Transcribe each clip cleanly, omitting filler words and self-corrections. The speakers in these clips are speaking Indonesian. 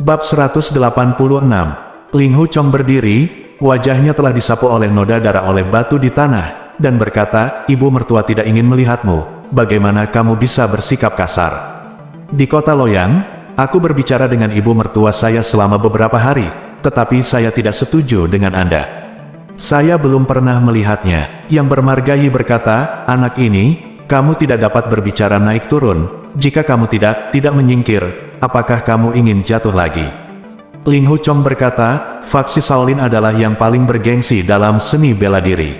Bab 186. Ling Hu Chong berdiri, wajahnya telah disapu oleh noda darah oleh batu di tanah, dan berkata, "Ibu mertua tidak ingin melihatmu, bagaimana kamu bisa bersikap kasar? Di kota Loyang, aku berbicara dengan ibu mertua saya selama beberapa hari, tetapi saya tidak setuju dengan Anda. Saya belum pernah melihatnya." Yang bermarga Yi berkata, "Anak ini, kamu tidak dapat berbicara naik turun. Jika kamu tidak menyingkir, apakah kamu ingin jatuh lagi?" Ling Hu Chong berkata, "Faksi Shaolin adalah yang paling bergengsi dalam seni bela diri.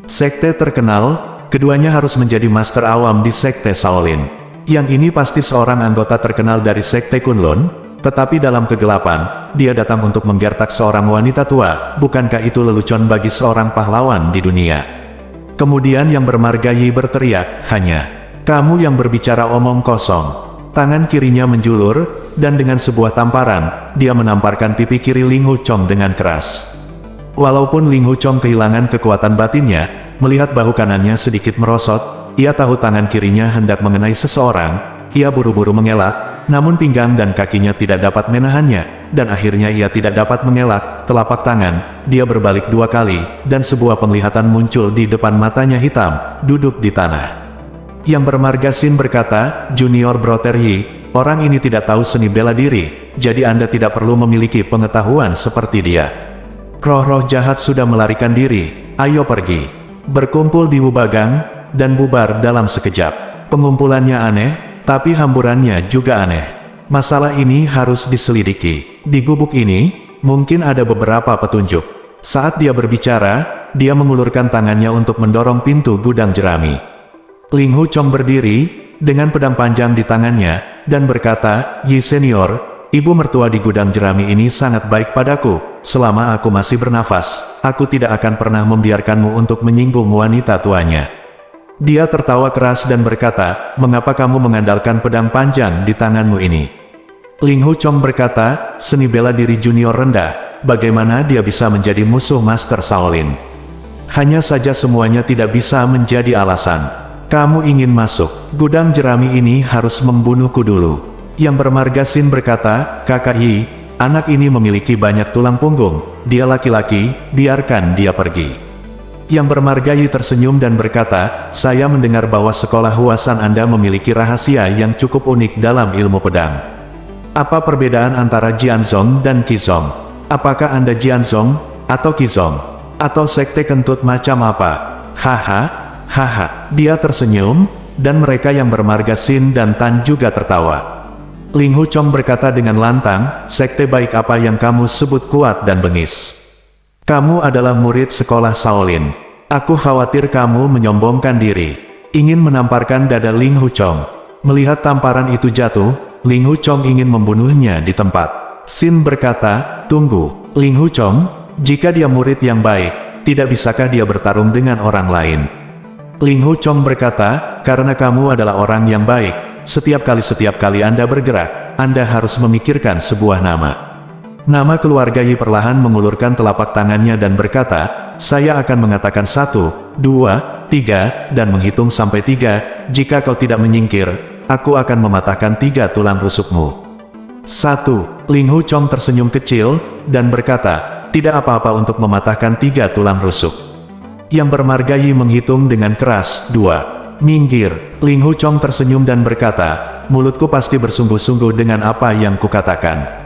Sekte terkenal, keduanya harus menjadi master awam di Sekte Shaolin. Yang ini pasti seorang anggota terkenal dari Sekte Kunlun, tetapi dalam kegelapan, dia datang untuk menggertak seorang wanita tua. Bukankah itu lelucon bagi seorang pahlawan di dunia?" Kemudian yang bermarga Yi berteriak, "Hanya kamu yang berbicara omong kosong." Tangan kirinya menjulur, dan dengan sebuah tamparan, dia menamparkan pipi kiri Ling Hu Chong dengan keras. Walaupun Ling Hu Chong kehilangan kekuatan batinnya, melihat bahu kanannya sedikit merosot, ia tahu tangan kirinya hendak mengenai seseorang. Ia buru-buru mengelak, namun pinggang dan kakinya tidak dapat menahannya, dan akhirnya ia tidak dapat mengelak telapak tangan. Dia berbalik dua kali, dan sebuah penglihatan muncul di depan matanya hitam, duduk di tanah. Yang bermarga Sin berkata, "Junior Brother Yi, orang ini tidak tahu seni bela diri, jadi Anda tidak perlu memiliki pengetahuan seperti dia. Roh-roh jahat sudah melarikan diri, ayo pergi. Berkumpul di Wubagang, dan bubar dalam sekejap." Pengumpulannya aneh, tapi hamburannya juga aneh. Masalah ini harus diselidiki. Di gubuk ini, mungkin ada beberapa petunjuk. Saat dia berbicara, dia mengulurkan tangannya untuk mendorong pintu gudang jerami. Ling Hu Chong berdiri, dengan pedang panjang di tangannya, dan berkata, "Yi Senior, ibu mertua di gudang jerami ini sangat baik padaku. Selama aku masih bernafas, aku tidak akan pernah membiarkanmu untuk menyinggung wanita tuanya." Dia tertawa keras dan berkata, "Mengapa kamu mengandalkan pedang panjang di tanganmu ini?" Ling Hu Chong berkata, "Seni bela diri junior rendah, bagaimana dia bisa menjadi musuh Master Shaolin? Hanya saja semuanya tidak bisa menjadi alasan. Kamu ingin masuk gudang jerami ini harus membunuhku dulu." Yang bermarga Sin berkata, "Kakak Yi, anak ini memiliki banyak tulang punggung, dia laki-laki, biarkan dia pergi." Yang bermarga Yi tersenyum dan berkata, "Saya mendengar bahwa sekolah Huasan Anda memiliki rahasia yang cukup unik dalam ilmu pedang. Apa perbedaan antara Jianzong dan Qizong? Apakah Anda Jianzong, atau Qizong? Atau sekte kentut macam apa?" "Haha. Haha." Dia tersenyum, dan mereka yang bermarga Sin dan Tan juga tertawa. Ling Hu Chong berkata dengan lantang, "Sekte baik apa yang kamu sebut kuat dan bengis? Kamu adalah murid sekolah Shaolin. Aku khawatir kamu menyombongkan diri." Ingin menamparkan dada Ling Hu Chong. Melihat tamparan itu jatuh, Ling Hu Chong ingin membunuhnya di tempat. Sin berkata, "Tunggu, Ling Hu Chong, jika dia murid yang baik, tidak bisakah dia bertarung dengan orang lain?" Ling Hu Chong berkata, "Karena kamu adalah orang yang baik, setiap kali Anda bergerak, Anda harus memikirkan sebuah nama." Nama keluarga Yi perlahan mengulurkan telapak tangannya dan berkata, "Saya akan mengatakan 1, 2, 3, dan menghitung sampai 3, jika kau tidak menyingkir, aku akan mematahkan 3 tulang rusukmu." 1. Ling Hu Chong tersenyum kecil, dan berkata, "Tidak apa-apa untuk mematahkan 3 tulang rusuk." Yang bermarga Yi menghitung dengan keras, 2. "Minggir." Ling Hu Chong tersenyum dan berkata, "Mulutku pasti bersungguh-sungguh dengan apa yang kukatakan."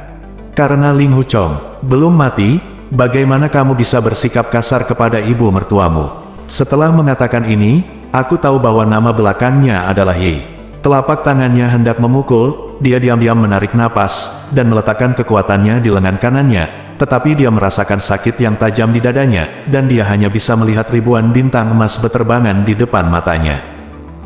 Karena Ling Hu Chong belum mati, bagaimana kamu bisa bersikap kasar kepada ibu mertuamu? Setelah mengatakan ini, aku tahu bahwa nama belakangnya adalah Yi. Telapak tangannya hendak memukul, dia diam-diam menarik napas, dan meletakkan kekuatannya di lengan kanannya. Tetapi dia merasakan sakit yang tajam di dadanya, dan dia hanya bisa melihat ribuan bintang emas beterbangan di depan matanya.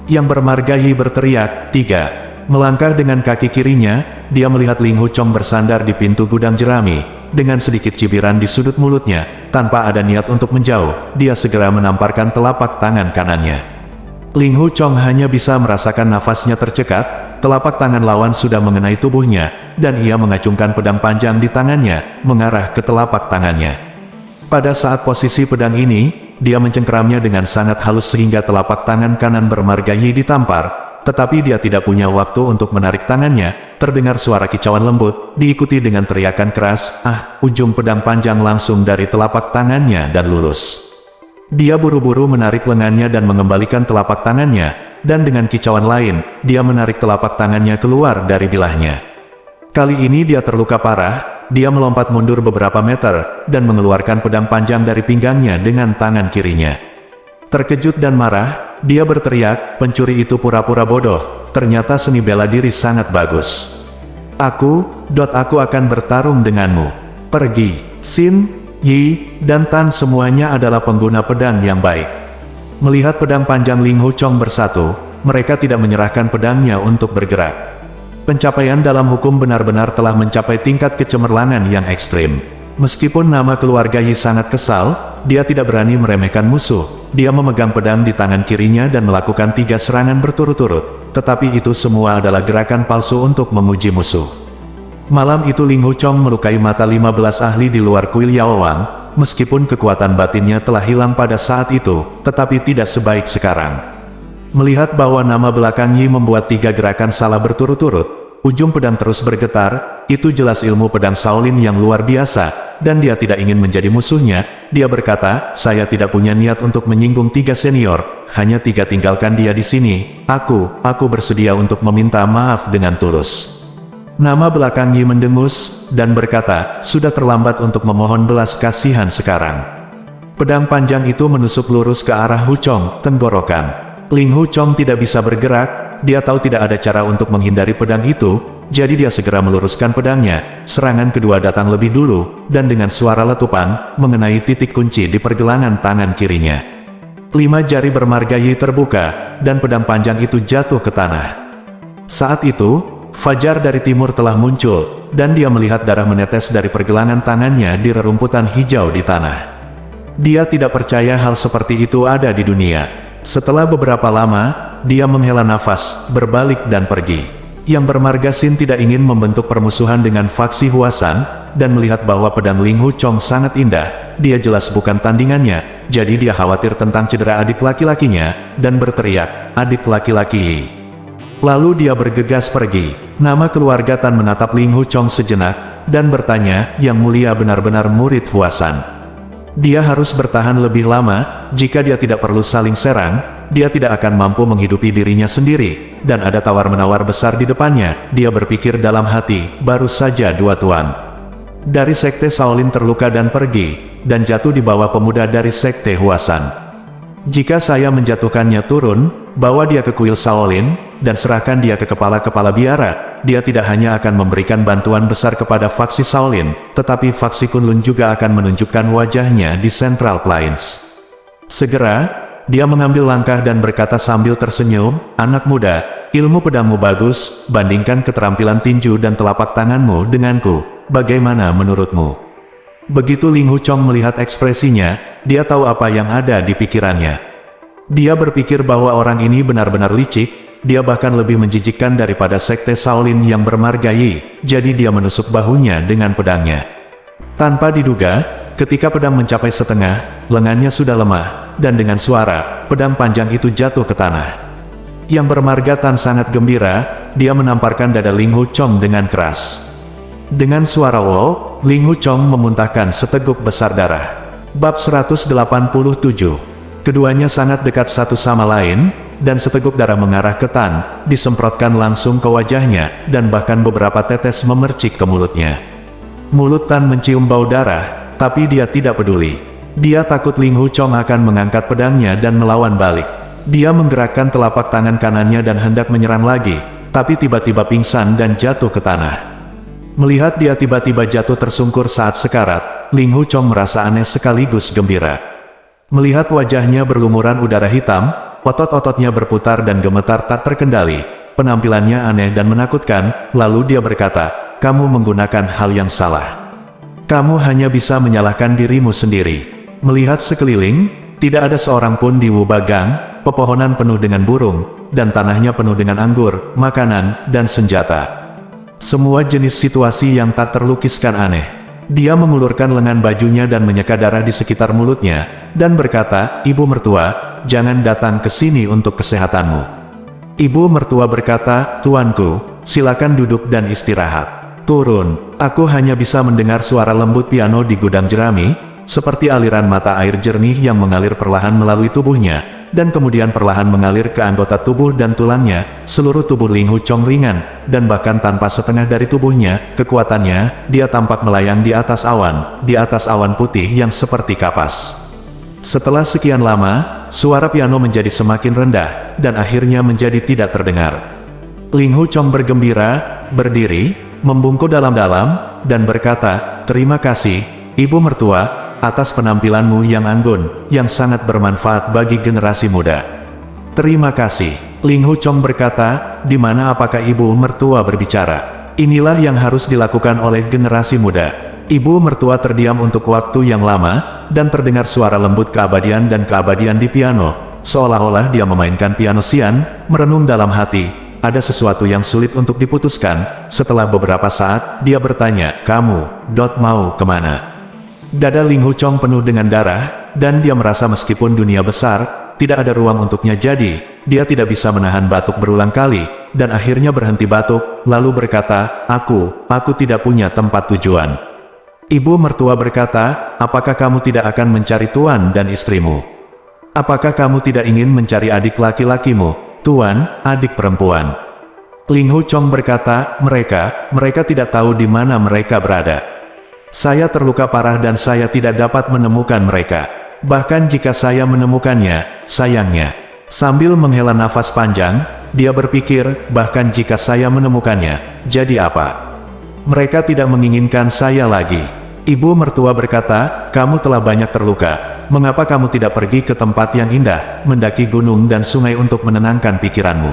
Yang bermarga Yi berteriak, 3. Melangkah dengan kaki kirinya, dia melihat Ling Hu Chong bersandar di pintu gudang jerami. Dengan sedikit cibiran di sudut mulutnya, tanpa ada niat untuk menjauh, dia segera menamparkan telapak tangan kanannya. Ling Hu Chong hanya bisa merasakan nafasnya tercekat. Telapak tangan lawan sudah mengenai tubuhnya, dan ia mengacungkan pedang panjang di tangannya, mengarah ke telapak tangannya. Pada saat posisi pedang ini, dia mencengkeramnya dengan sangat halus sehingga telapak tangan kanan bermarga Yi ditampar. tetapi dia tidak punya waktu untuk menarik tangannya. Terdengar suara kicauan lembut, diikuti dengan teriakan keras, ujung pedang panjang langsung dari telapak tangannya dan lurus. Dia buru-buru menarik lengannya dan mengembalikan telapak tangannya, dan dengan kicauan lain, dia menarik telapak tangannya keluar dari bilahnya. Kali ini dia terluka parah, dia melompat mundur beberapa meter, dan mengeluarkan pedang panjang dari pinggangnya dengan tangan kirinya. Terkejut dan marah, dia berteriak, pencuri itu pura-pura bodoh, ternyata seni bela diri sangat bagus. Aku akan bertarung denganmu. Pergi. Xin, Yi, dan Tan semuanya adalah pengguna pedang yang baik. Melihat pedang panjang Ling Hu Chong bersatu, mereka tidak menyerahkan pedangnya untuk bergerak. Pencapaian dalam hukum benar-benar telah mencapai tingkat kecemerlangan yang ekstrim. Meskipun nama keluarga Yi sangat kesal, dia tidak berani meremehkan musuh. Dia memegang pedang di tangan kirinya dan melakukan 3 serangan berturut-turut. Tetapi itu semua adalah gerakan palsu untuk menguji musuh. Malam itu Ling Hu Chong melukai mata 15 ahli di luar kuil Yao Wang. Meskipun kekuatan batinnya telah hilang pada saat itu, tetapi tidak sebaik sekarang. Melihat bahwa nama belakang Yi membuat 3 gerakan salah berturut-turut, ujung pedang terus bergetar, itu jelas ilmu pedang Shaolin yang luar biasa, dan dia tidak ingin menjadi musuhnya. Dia berkata, saya tidak punya niat untuk menyinggung 3 senior, hanya 3 tinggalkan dia di sini. Aku bersedia untuk meminta maaf dengan tulus. Nama belakang Yi mendengus, dan berkata, sudah terlambat untuk memohon belas kasihan sekarang. Pedang panjang itu menusuk lurus ke arah Hu Chong, tenggorokan. Ling Hu Chong tidak bisa bergerak, dia tahu tidak ada cara untuk menghindari pedang itu, jadi dia segera meluruskan pedangnya. Serangan kedua datang lebih dulu, dan dengan suara letupan, mengenai titik kunci di pergelangan tangan kirinya. 5 jari bermarga Yi terbuka, dan pedang panjang itu jatuh ke tanah. Saat itu, fajar dari timur telah muncul, dan dia melihat darah menetes dari pergelangan tangannya di rerumputan hijau di tanah. Dia tidak percaya hal seperti itu ada di dunia. Setelah beberapa lama, dia menghela nafas, berbalik dan pergi. Yang bermarga Xin tidak ingin membentuk permusuhan dengan faksi Huasan, dan melihat bahwa pedang Ling Hu Chong sangat indah, dia jelas bukan tandingannya, jadi dia khawatir tentang cedera adik laki-lakinya, dan berteriak, adik laki-laki Yi. Lalu dia bergegas pergi. Nama keluarga Tan menatap Ling Hu Chong sejenak, dan bertanya, Yang Mulia benar-benar murid Huasan. Dia harus bertahan lebih lama, jika dia tidak perlu saling serang, dia tidak akan mampu menghidupi dirinya sendiri, dan ada tawar-menawar besar di depannya. Dia berpikir dalam hati, baru saja 2 tuan dari sekte Shaolin terluka dan pergi, dan jatuh di bawah pemuda dari sekte Huasan. Jika saya menjatuhkannya turun, bawa dia ke kuil Shaolin, dan serahkan dia ke kepala-kepala biara, dia tidak hanya akan memberikan bantuan besar kepada faksi Shaolin, tetapi faksi Kunlun juga akan menunjukkan wajahnya di Central Plains. Segera, dia mengambil langkah dan berkata sambil tersenyum, anak muda, ilmu pedangmu bagus, bandingkan keterampilan tinju dan telapak tanganmu denganku, bagaimana menurutmu? Begitu Ling Hu Chong melihat ekspresinya, dia tahu apa yang ada di pikirannya. Dia berpikir bahwa orang ini benar-benar licik, dia bahkan lebih menjijikkan daripada sekte Shaolin yang bermarga Yi, jadi dia menusuk bahunya dengan pedangnya. Tanpa diduga, ketika pedang mencapai setengah, lengannya sudah lemah, dan dengan suara, pedang panjang itu jatuh ke tanah. Yang bermarga Tan sangat gembira, dia menamparkan dada Ling Hu Chong dengan keras. Dengan suara wow, Ling Hu Chong memuntahkan seteguk besar darah. Bab 187. Keduanya sangat dekat satu sama lain, dan seteguk darah mengarah ke Tan, disemprotkan langsung ke wajahnya, dan bahkan beberapa tetes memercik ke mulutnya. Mulut Tan mencium bau darah, tapi dia tidak peduli. Dia takut Ling Hu Chong akan mengangkat pedangnya dan melawan balik. Dia menggerakkan telapak tangan kanannya dan hendak menyerang lagi, tapi tiba-tiba pingsan dan jatuh ke tanah. Melihat dia tiba-tiba jatuh tersungkur saat sekarat, Ling Hu Chong merasa aneh sekaligus gembira. Melihat wajahnya berlumuran udara hitam, otot-ototnya berputar dan gemetar tak terkendali. Penampilannya aneh dan menakutkan, lalu dia berkata, kamu menggunakan hal yang salah. Kamu hanya bisa menyalahkan dirimu sendiri. Melihat sekeliling, tidak ada seorang pun di Wubagang, pepohonan penuh dengan burung, dan tanahnya penuh dengan anggur, makanan, dan senjata. Semua jenis situasi yang tak terlukiskan aneh. Dia mengulurkan lengan bajunya dan menyeka darah di sekitar mulutnya, dan berkata, Ibu mertua, jangan datang ke sini untuk kesehatanmu. Ibu mertua berkata, "Tuanku, silakan duduk dan istirahat." "Turun." Aku hanya bisa mendengar suara lembut piano di gudang jerami, seperti aliran mata air jernih yang mengalir perlahan melalui tubuhnya, dan kemudian perlahan mengalir ke anggota tubuh dan tulangnya. Seluruh tubuh Ling Hu Chong ringan, dan bahkan tanpa setengah dari tubuhnya, kekuatannya, dia tampak melayang di atas awan putih yang seperti kapas. Setelah sekian lama, suara piano menjadi semakin rendah, dan akhirnya menjadi tidak terdengar. Ling Hu Chong bergembira, berdiri, membungkuk dalam-dalam, dan berkata, "Terima kasih, Ibu Mertua, atas penampilanmu yang anggun, yang sangat bermanfaat bagi generasi muda." "Terima kasih." Ling Hu Chong berkata, "Di mana apakah Ibu Mertua berbicara? Inilah yang harus dilakukan oleh generasi muda." Ibu Mertua terdiam untuk waktu yang lama, dan terdengar suara lembut keabadian dan keabadian di piano, seolah-olah dia memainkan piano Xian, merenung dalam hati, ada sesuatu yang sulit untuk diputuskan. Setelah beberapa saat, dia bertanya, "Kamu, mau kemana?" Dada Ling Hu Chong penuh dengan darah, dan dia merasa meskipun dunia besar, tidak ada ruang untuknya, jadi dia tidak bisa menahan batuk berulang kali, dan akhirnya berhenti batuk, lalu berkata, Aku tidak punya tempat tujuan." Ibu Mertua berkata, "Apakah kamu tidak akan mencari tuan dan istrimu? Apakah kamu tidak ingin mencari adik laki-lakimu, tuan, adik perempuan?" Ling Hu Chong berkata, mereka tidak tahu di mana mereka berada. Saya terluka parah dan saya tidak dapat menemukan mereka. Bahkan jika saya menemukannya, sayangnya." Sambil menghela nafas panjang, dia berpikir, bahkan jika saya menemukannya, jadi apa? Mereka tidak menginginkan saya lagi. Ibu Mertua berkata, "Kamu telah banyak terluka. Mengapa kamu tidak pergi ke tempat yang indah, mendaki gunung dan sungai untuk menenangkan pikiranmu?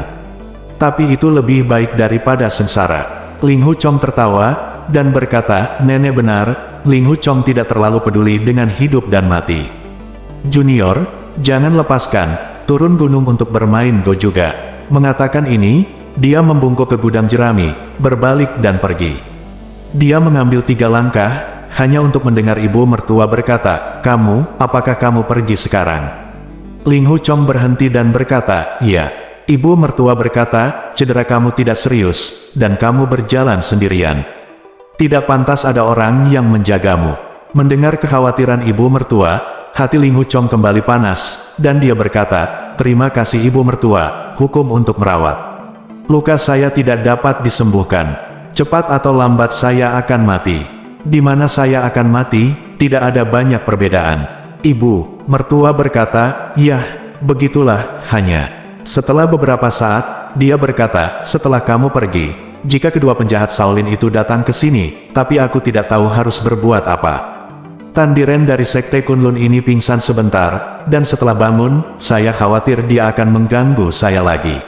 Tapi itu lebih baik daripada sengsara." Ling Hu Chong tertawa, dan berkata, "Nenek benar." Ling Hu Chong tidak terlalu peduli dengan hidup dan mati. "Junior, jangan lepaskan, turun gunung untuk bermain Go juga." Mengatakan ini, dia membungkuk ke gudang jerami, berbalik dan pergi. Dia mengambil 3 langkah, hanya untuk mendengar Ibu Mertua berkata, apakah kamu pergi sekarang?" Ling Hu Chong berhenti dan berkata, "Iya." Ibu Mertua berkata, "Cedera kamu tidak serius, dan kamu berjalan sendirian. Tidak pantas ada orang yang menjagamu." Mendengar kekhawatiran Ibu Mertua, hati Ling Hu Chong kembali panas, dan dia berkata, "Terima kasih Ibu Mertua, hukum untuk merawat. Luka saya tidak dapat disembuhkan. Cepat atau lambat saya akan mati. Di mana saya akan mati, tidak ada banyak perbedaan." Ibu Mertua berkata, "Yah, begitulah, hanya." Setelah beberapa saat, dia berkata, "Setelah kamu pergi, jika kedua penjahat Shaolin itu datang ke sini, tapi aku tidak tahu harus berbuat apa." Tandiren dari Sekte Kunlun ini pingsan sebentar, dan setelah bangun, saya khawatir dia akan mengganggu saya lagi.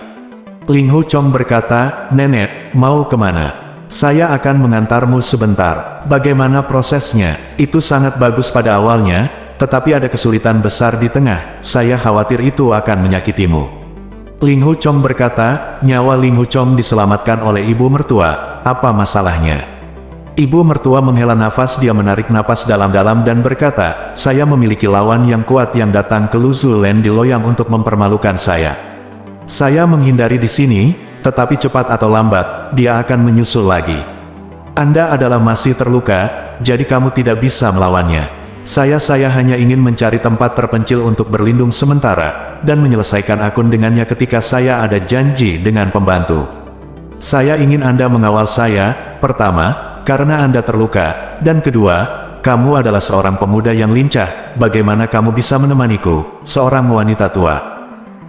Ling Hu Chong berkata, "Nenek, mau kemana?" "Saya akan mengantarmu sebentar." "Bagaimana prosesnya?" "Itu sangat bagus pada awalnya, tetapi ada kesulitan besar di tengah. Saya khawatir itu akan menyakitimu." Ling Hu Chong berkata, "Nyawa Ling Hu Chong diselamatkan oleh Ibu Mertua. Apa masalahnya?" Ibu Mertua menghela nafas, dia menarik napas dalam-dalam dan berkata, "Saya memiliki lawan yang kuat yang datang ke Luzulen di Loyang untuk mempermalukan saya. Saya menghindari di sini, tetapi cepat atau lambat, dia akan menyusul lagi. Anda adalah masih terluka, jadi kamu tidak bisa melawannya. Saya hanya ingin mencari tempat terpencil untuk berlindung sementara, dan menyelesaikan akun dengannya ketika saya ada janji dengan pembantu. Saya ingin Anda mengawal saya, pertama, karena Anda terluka, dan kedua, kamu adalah seorang pemuda yang lincah. Bagaimana kamu bisa menemaniku, seorang wanita tua?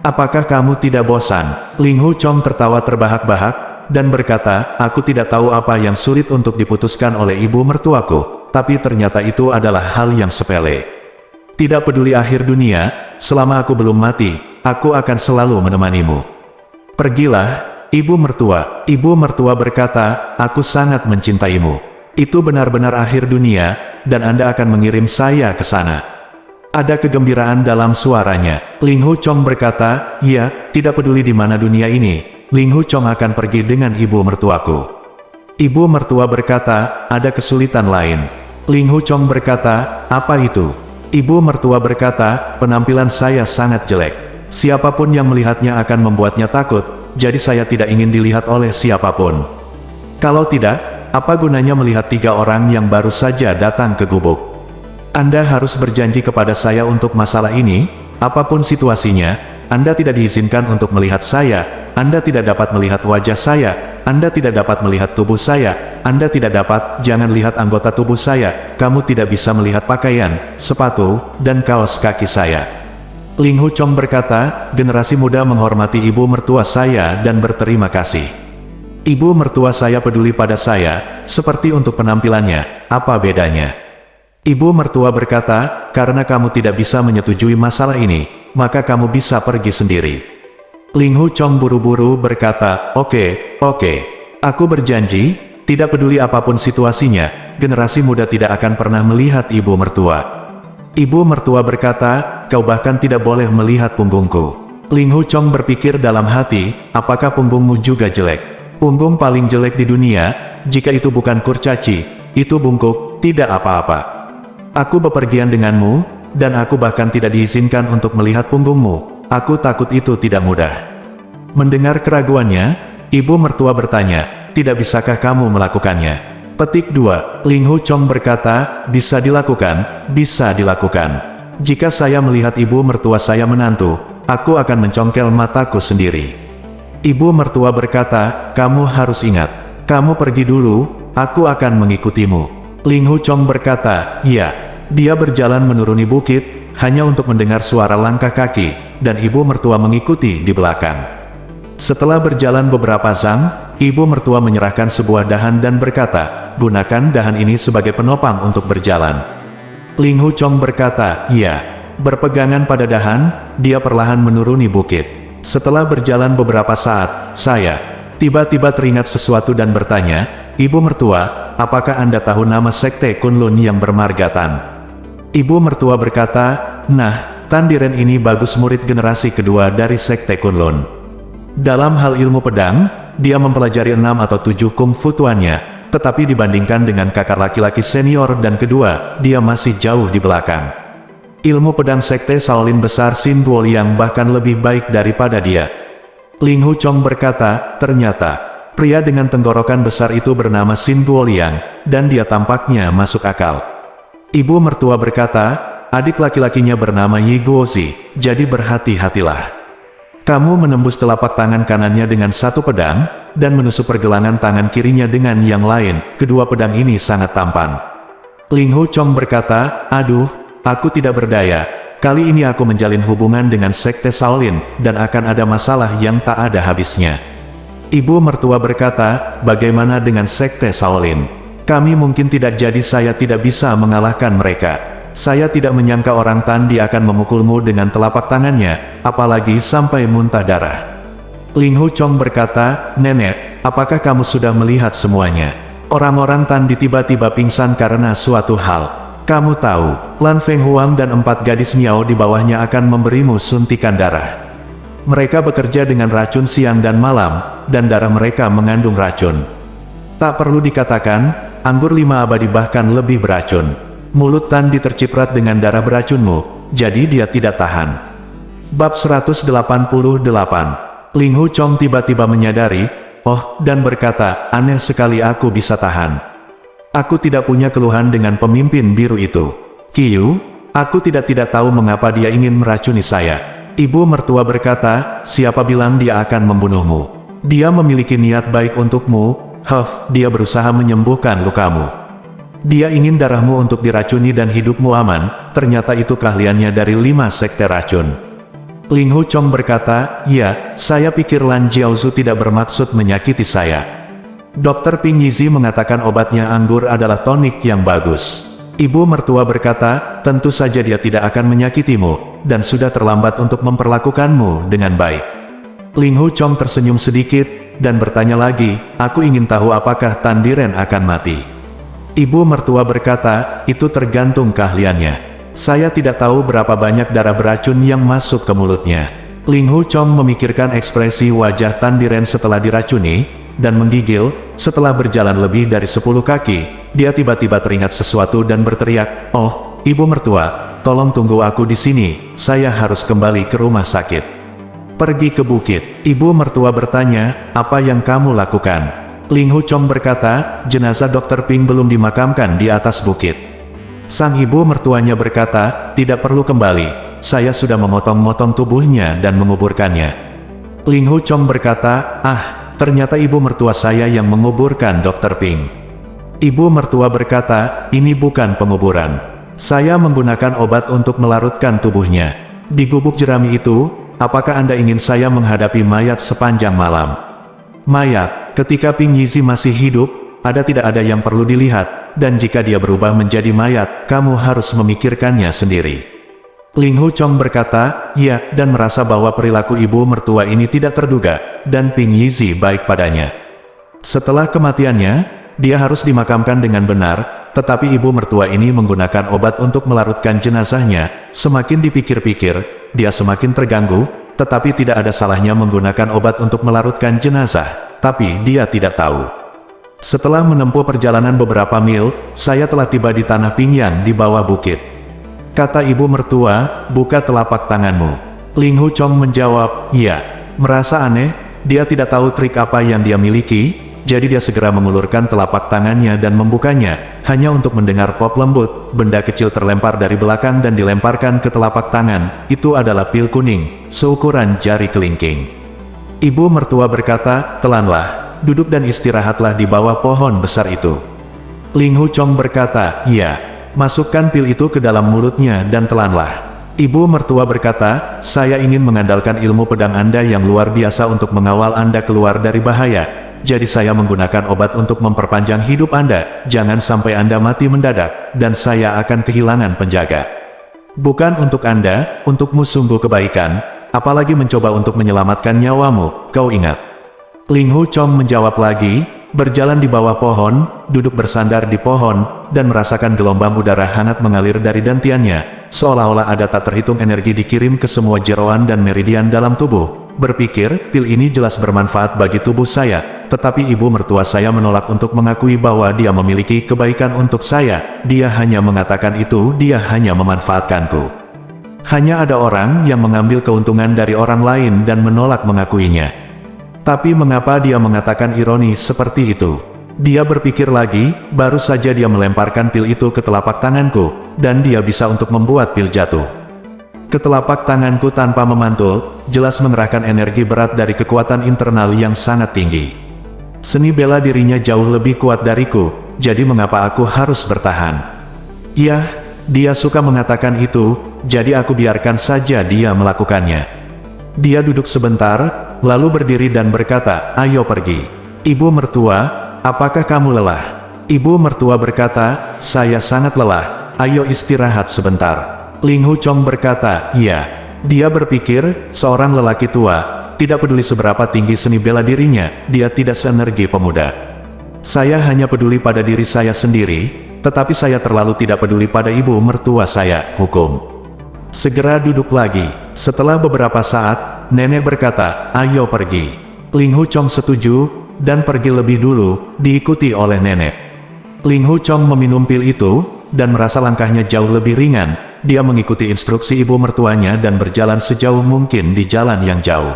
Apakah kamu tidak bosan?" Ling Hu Chong tertawa terbahak-bahak, dan berkata, "Aku tidak tahu apa yang sulit untuk diputuskan oleh ibu mertuaku, tapi ternyata itu adalah hal yang sepele. Tidak peduli akhir dunia, selama aku belum mati, aku akan selalu menemanimu. Pergilah, ibu mertua." Ibu mertua berkata, "Aku sangat mencintaimu. Itu benar-benar akhir dunia, dan Anda akan mengirim saya ke sana." Ada kegembiraan dalam suaranya. Ling Hu Chong berkata, "Ya, tidak peduli di mana dunia ini, Ling Hu Chong akan pergi dengan ibu mertuaku." Ibu mertua berkata, "Ada kesulitan lain." Ling Hu Chong berkata, "Apa itu?" Ibu mertua berkata, "Penampilan saya sangat jelek. Siapapun yang melihatnya akan membuatnya takut, jadi saya tidak ingin dilihat oleh siapapun. Kalau tidak, apa gunanya melihat 3 orang yang baru saja datang ke gubuk? Anda harus berjanji kepada saya untuk masalah ini, apapun situasinya. Anda tidak diizinkan untuk melihat saya, Anda tidak dapat melihat wajah saya, Anda tidak dapat melihat tubuh saya, Anda tidak dapat, jangan lihat anggota tubuh saya, kamu tidak bisa melihat pakaian, sepatu, dan kaos kaki saya. Ling Hu Chong berkata, generasi muda menghormati ibu mertua saya dan berterima kasih. Ibu mertua saya peduli pada saya, seperti untuk penampilannya, apa bedanya? Ibu mertua berkata, karena kamu tidak bisa menyetujui masalah ini, maka kamu bisa pergi sendiri. Ling Hu Chong buru-buru berkata, oke, aku berjanji, tidak peduli apapun situasinya, generasi muda tidak akan pernah melihat ibu mertua. Ibu mertua berkata, kau bahkan tidak boleh melihat punggungku. Ling Hu Chong berpikir dalam hati, apakah punggungmu juga jelek? Punggung paling jelek di dunia, jika itu bukan kurcaci, itu bungkuk, tidak apa-apa. Aku bepergian denganmu, dan aku bahkan tidak diizinkan untuk melihat punggungmu. Aku takut itu tidak mudah. Mendengar keraguannya, ibu mertua bertanya, tidak bisakah kamu melakukannya? Petik 2, Ling Hu Chong berkata, bisa dilakukan, bisa dilakukan. Jika saya melihat ibu mertua saya menantu, aku akan mencongkel mataku sendiri. Ibu mertua berkata, kamu harus ingat, kamu pergi dulu, aku akan mengikutimu. Ling Hu Chong berkata, ya. Dia berjalan menuruni bukit, hanya untuk mendengar suara langkah kaki, dan ibu mertua mengikuti di belakang. Setelah berjalan beberapa jam, ibu mertua menyerahkan sebuah dahan dan berkata, gunakan dahan ini sebagai penopang untuk berjalan. Ling Hu Chong berkata, ya. Berpegangan pada dahan, dia perlahan menuruni bukit. Setelah berjalan beberapa saat, saya tiba-tiba teringat sesuatu dan bertanya, ibu mertua, apakah Anda tahu nama sekte Kunlun yang bermarga Tan? Ibu mertua berkata, nah, Tan Diren ini bagus murid generasi kedua dari sekte Kunlun. Dalam hal ilmu pedang, dia mempelajari 6 atau 7 kungfu tuannya, tetapi dibandingkan dengan kakak laki-laki senior dan kedua, dia masih jauh di belakang. Ilmu pedang sekte Shaolin besar Sin Duoliang bahkan lebih baik daripada dia. Ling Hu Chong berkata, ternyata, pria dengan tenggorokan besar itu bernama Sin Duoliang, dan dia tampaknya masuk akal. Ibu mertua berkata, adik laki-lakinya bernama Yi Guozi, jadi berhati-hatilah. Kamu menembus telapak tangan kanannya dengan satu pedang, dan menusuk pergelangan tangan kirinya dengan yang lain, kedua pedang ini sangat tampan. Ling Hu Chong berkata, aduh, aku tidak berdaya, kali ini aku menjalin hubungan dengan sekte Shaolin, dan akan ada masalah yang tak ada habisnya. Ibu mertua berkata, bagaimana dengan sekte Shaolin? Kami mungkin tidak jadi saya tidak bisa mengalahkan mereka. Saya tidak menyangka orang Tandi akan memukulmu dengan telapak tangannya, apalagi sampai muntah darah. Ling Hu Chong berkata, nenek, apakah kamu sudah melihat semuanya? Orang-orang Tandi tiba-tiba pingsan karena suatu hal. Kamu tahu, Lan Feng Huang dan 4 gadis Miao di bawahnya akan memberimu suntikan darah. Mereka bekerja dengan racun siang dan malam, dan darah mereka mengandung racun. Tak perlu dikatakan, anggur 5 abadi bahkan lebih beracun. Mulut Tandi terciprat dengan darah beracunmu, jadi dia tidak tahan. Bab 188. Ling Hu Chong tiba-tiba menyadari, oh, dan berkata, aneh sekali aku bisa tahan. Aku tidak punya keluhan dengan pemimpin biru itu. Kiyu, aku tidak tahu mengapa dia ingin meracuni saya. Ibu mertua berkata, siapa bilang dia akan membunuhmu? Dia memiliki niat baik untukmu. Dia berusaha menyembuhkan lukamu. Dia ingin darahmu untuk diracuni dan hidupmu aman, ternyata itu keahliannya dari 5 sekte racun. Ling Hu Chong berkata, ya, saya pikir Lan Jiaozu tidak bermaksud menyakiti saya. Dr. Ping Yizi mengatakan obatnya anggur adalah tonik yang bagus. Ibu mertua berkata, tentu saja dia tidak akan menyakitimu, dan sudah terlambat untuk memperlakukanmu dengan baik. Ling Hu Chong tersenyum sedikit, dan bertanya lagi, aku ingin tahu apakah Tan Diren akan mati. Ibu mertua berkata, itu tergantung keahliannya. Saya tidak tahu berapa banyak darah beracun yang masuk ke mulutnya. Ling Hu Chong memikirkan ekspresi wajah Tan Diren setelah diracuni, dan menggigil. Setelah berjalan lebih dari 10 kaki, dia tiba-tiba teringat sesuatu dan berteriak, oh, ibu mertua, tolong tunggu aku di sini, saya harus kembali ke rumah sakit. Pergi ke bukit. Ibu mertua bertanya, apa yang kamu lakukan? Ling Hu Chong berkata, jenazah Dr. Ping belum dimakamkan di atas bukit. Sang ibu mertuanya berkata, tidak perlu kembali, saya sudah memotong-motong tubuhnya dan menguburkannya. Ling Hu Chong berkata, ternyata ibu mertua saya yang menguburkan Dr. Ping. Ibu mertua berkata, ini bukan penguburan. Saya menggunakan obat untuk melarutkan tubuhnya. Di gubuk jerami itu, apakah Anda ingin saya menghadapi mayat sepanjang malam? Mayat, ketika Ping Yizi masih hidup, tidak ada yang perlu dilihat, dan jika dia berubah menjadi mayat, kamu harus memikirkannya sendiri. Ling Hu Chong berkata, ya, dan merasa bahwa perilaku ibu mertua ini tidak terduga, dan Ping Yizi baik padanya. Setelah kematiannya, dia harus dimakamkan dengan benar, tetapi ibu mertua ini menggunakan obat untuk melarutkan jenazahnya. Semakin dipikir-pikir, dia semakin terganggu, tetapi tidak ada salahnya menggunakan obat untuk melarutkan jenazah, tapi dia tidak tahu. Setelah menempuh perjalanan beberapa mil, saya telah tiba di tanah Pingyang di bawah bukit. Kata ibu mertua, buka telapak tanganmu. Ling Hu Chong menjawab, iya. Merasa aneh, dia tidak tahu trik apa yang dia miliki, jadi dia segera mengulurkan telapak tangannya dan membukanya, hanya untuk mendengar pop lembut, benda kecil terlempar dari belakang dan dilemparkan ke telapak tangan. Itu adalah pil kuning, seukuran jari kelingking. Ibu mertua berkata, telanlah, duduk dan istirahatlah di bawah pohon besar itu. Ling Hu Chong berkata, iya, masukkan pil itu ke dalam mulutnya dan telanlah. Ibu mertua berkata, saya ingin mengandalkan ilmu pedang Anda yang luar biasa untuk mengawal Anda keluar dari bahaya. Jadi saya menggunakan obat untuk memperpanjang hidup Anda, jangan sampai Anda mati mendadak, dan saya akan kehilangan penjaga. Bukan untuk Anda, untukmu sungguh kebaikan, apalagi mencoba untuk menyelamatkan nyawamu, kau ingat. Ling Hu Chong menjawab lagi, berjalan di bawah pohon, duduk bersandar di pohon, dan merasakan gelombang udara hangat mengalir dari dantiannya, seolah-olah ada tak terhitung energi dikirim ke semua jeroan dan meridian dalam tubuh. Berpikir, pil ini jelas bermanfaat bagi tubuh saya, tetapi ibu mertua saya menolak untuk mengakui bahwa dia memiliki kebaikan untuk saya. Dia hanya mengatakan itu, dia hanya memanfaatkanku. Hanya ada orang yang mengambil keuntungan dari orang lain dan menolak mengakuinya. Tapi mengapa dia mengatakan ironis seperti itu? Dia berpikir lagi, baru saja dia melemparkan pil itu ke telapak tanganku, dan dia bisa untuk membuat pil jatuh ke telapak tanganku tanpa memantul, jelas mengerahkan energi berat dari kekuatan internal yang sangat tinggi. Seni bela dirinya jauh lebih kuat dariku, jadi mengapa aku harus bertahan? Iya, dia suka mengatakan itu, jadi aku biarkan saja dia melakukannya. Dia duduk sebentar, lalu berdiri dan berkata, ayo pergi. Ibu mertua, apakah kamu lelah? Ibu mertua berkata, saya sangat lelah, ayo istirahat sebentar. Ling Hu Chong berkata, iya. Dia berpikir, seorang lelaki tua, tidak peduli seberapa tinggi seni bela dirinya, dia tidak seenergi pemuda. Saya hanya peduli pada diri saya sendiri, tetapi saya terlalu tidak peduli pada ibu mertua saya, hukum. Segera duduk lagi. Setelah beberapa saat, nenek berkata, ayo pergi. Ling Hu Chong setuju, dan pergi lebih dulu, diikuti oleh nenek. Ling Hu Chong meminum pil itu, dan merasa langkahnya jauh lebih ringan. Dia mengikuti instruksi ibu mertuanya dan berjalan sejauh mungkin di jalan yang jauh.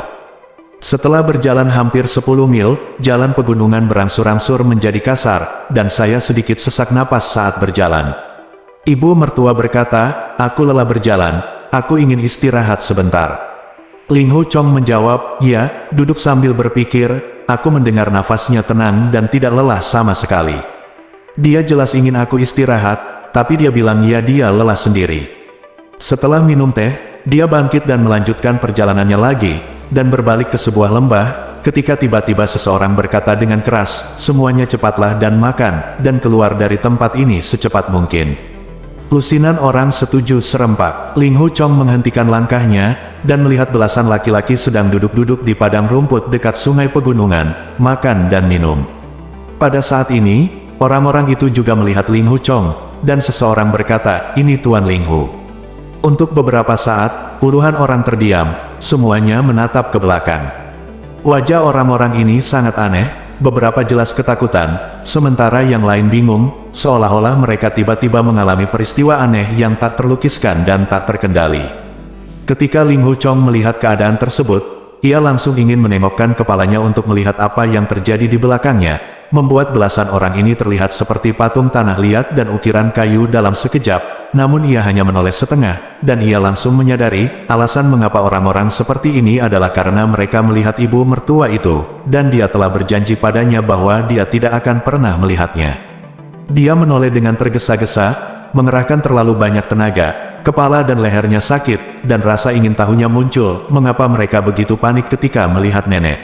Setelah berjalan hampir 10 mil, jalan pegunungan berangsur-angsur menjadi kasar, dan saya sedikit sesak napas saat berjalan. Ibu mertua berkata, aku lelah berjalan, aku ingin istirahat sebentar. Ling Hu Chong menjawab, ya, duduk sambil berpikir, aku mendengar nafasnya tenang dan tidak lelah sama sekali. Dia jelas ingin aku istirahat, tapi dia bilang ya dia lelah sendiri. Setelah minum teh, dia bangkit dan melanjutkan perjalanannya lagi, dan berbalik ke sebuah lembah, ketika tiba-tiba seseorang berkata dengan keras, semuanya cepatlah dan makan, dan keluar dari tempat ini secepat mungkin. Lusinan orang setuju serempak. Ling Hu Chong menghentikan langkahnya, dan melihat belasan laki-laki sedang duduk-duduk di padang rumput dekat sungai pegunungan, makan dan minum. Pada saat ini, orang-orang itu juga melihat Ling Hu Chong, dan seseorang berkata, ini Tuan Ling Hu. Untuk beberapa saat, puluhan orang terdiam, semuanya menatap ke belakang. Wajah orang-orang ini sangat aneh, beberapa jelas ketakutan, sementara yang lain bingung, seolah-olah mereka tiba-tiba mengalami peristiwa aneh yang tak terlukiskan dan tak terkendali. Ketika Ling Hu Chong melihat keadaan tersebut, ia langsung ingin menengokkan kepalanya untuk melihat apa yang terjadi di belakangnya, membuat belasan orang ini terlihat seperti patung tanah liat dan ukiran kayu dalam sekejap, namun ia hanya menoleh setengah, dan ia langsung menyadari, alasan mengapa orang-orang seperti ini adalah karena mereka melihat ibu mertua itu, dan dia telah berjanji padanya bahwa dia tidak akan pernah melihatnya. Dia menoleh dengan tergesa-gesa, mengerahkan terlalu banyak tenaga. Kepala dan lehernya sakit, dan rasa ingin tahunya muncul, mengapa mereka begitu panik ketika melihat nenek.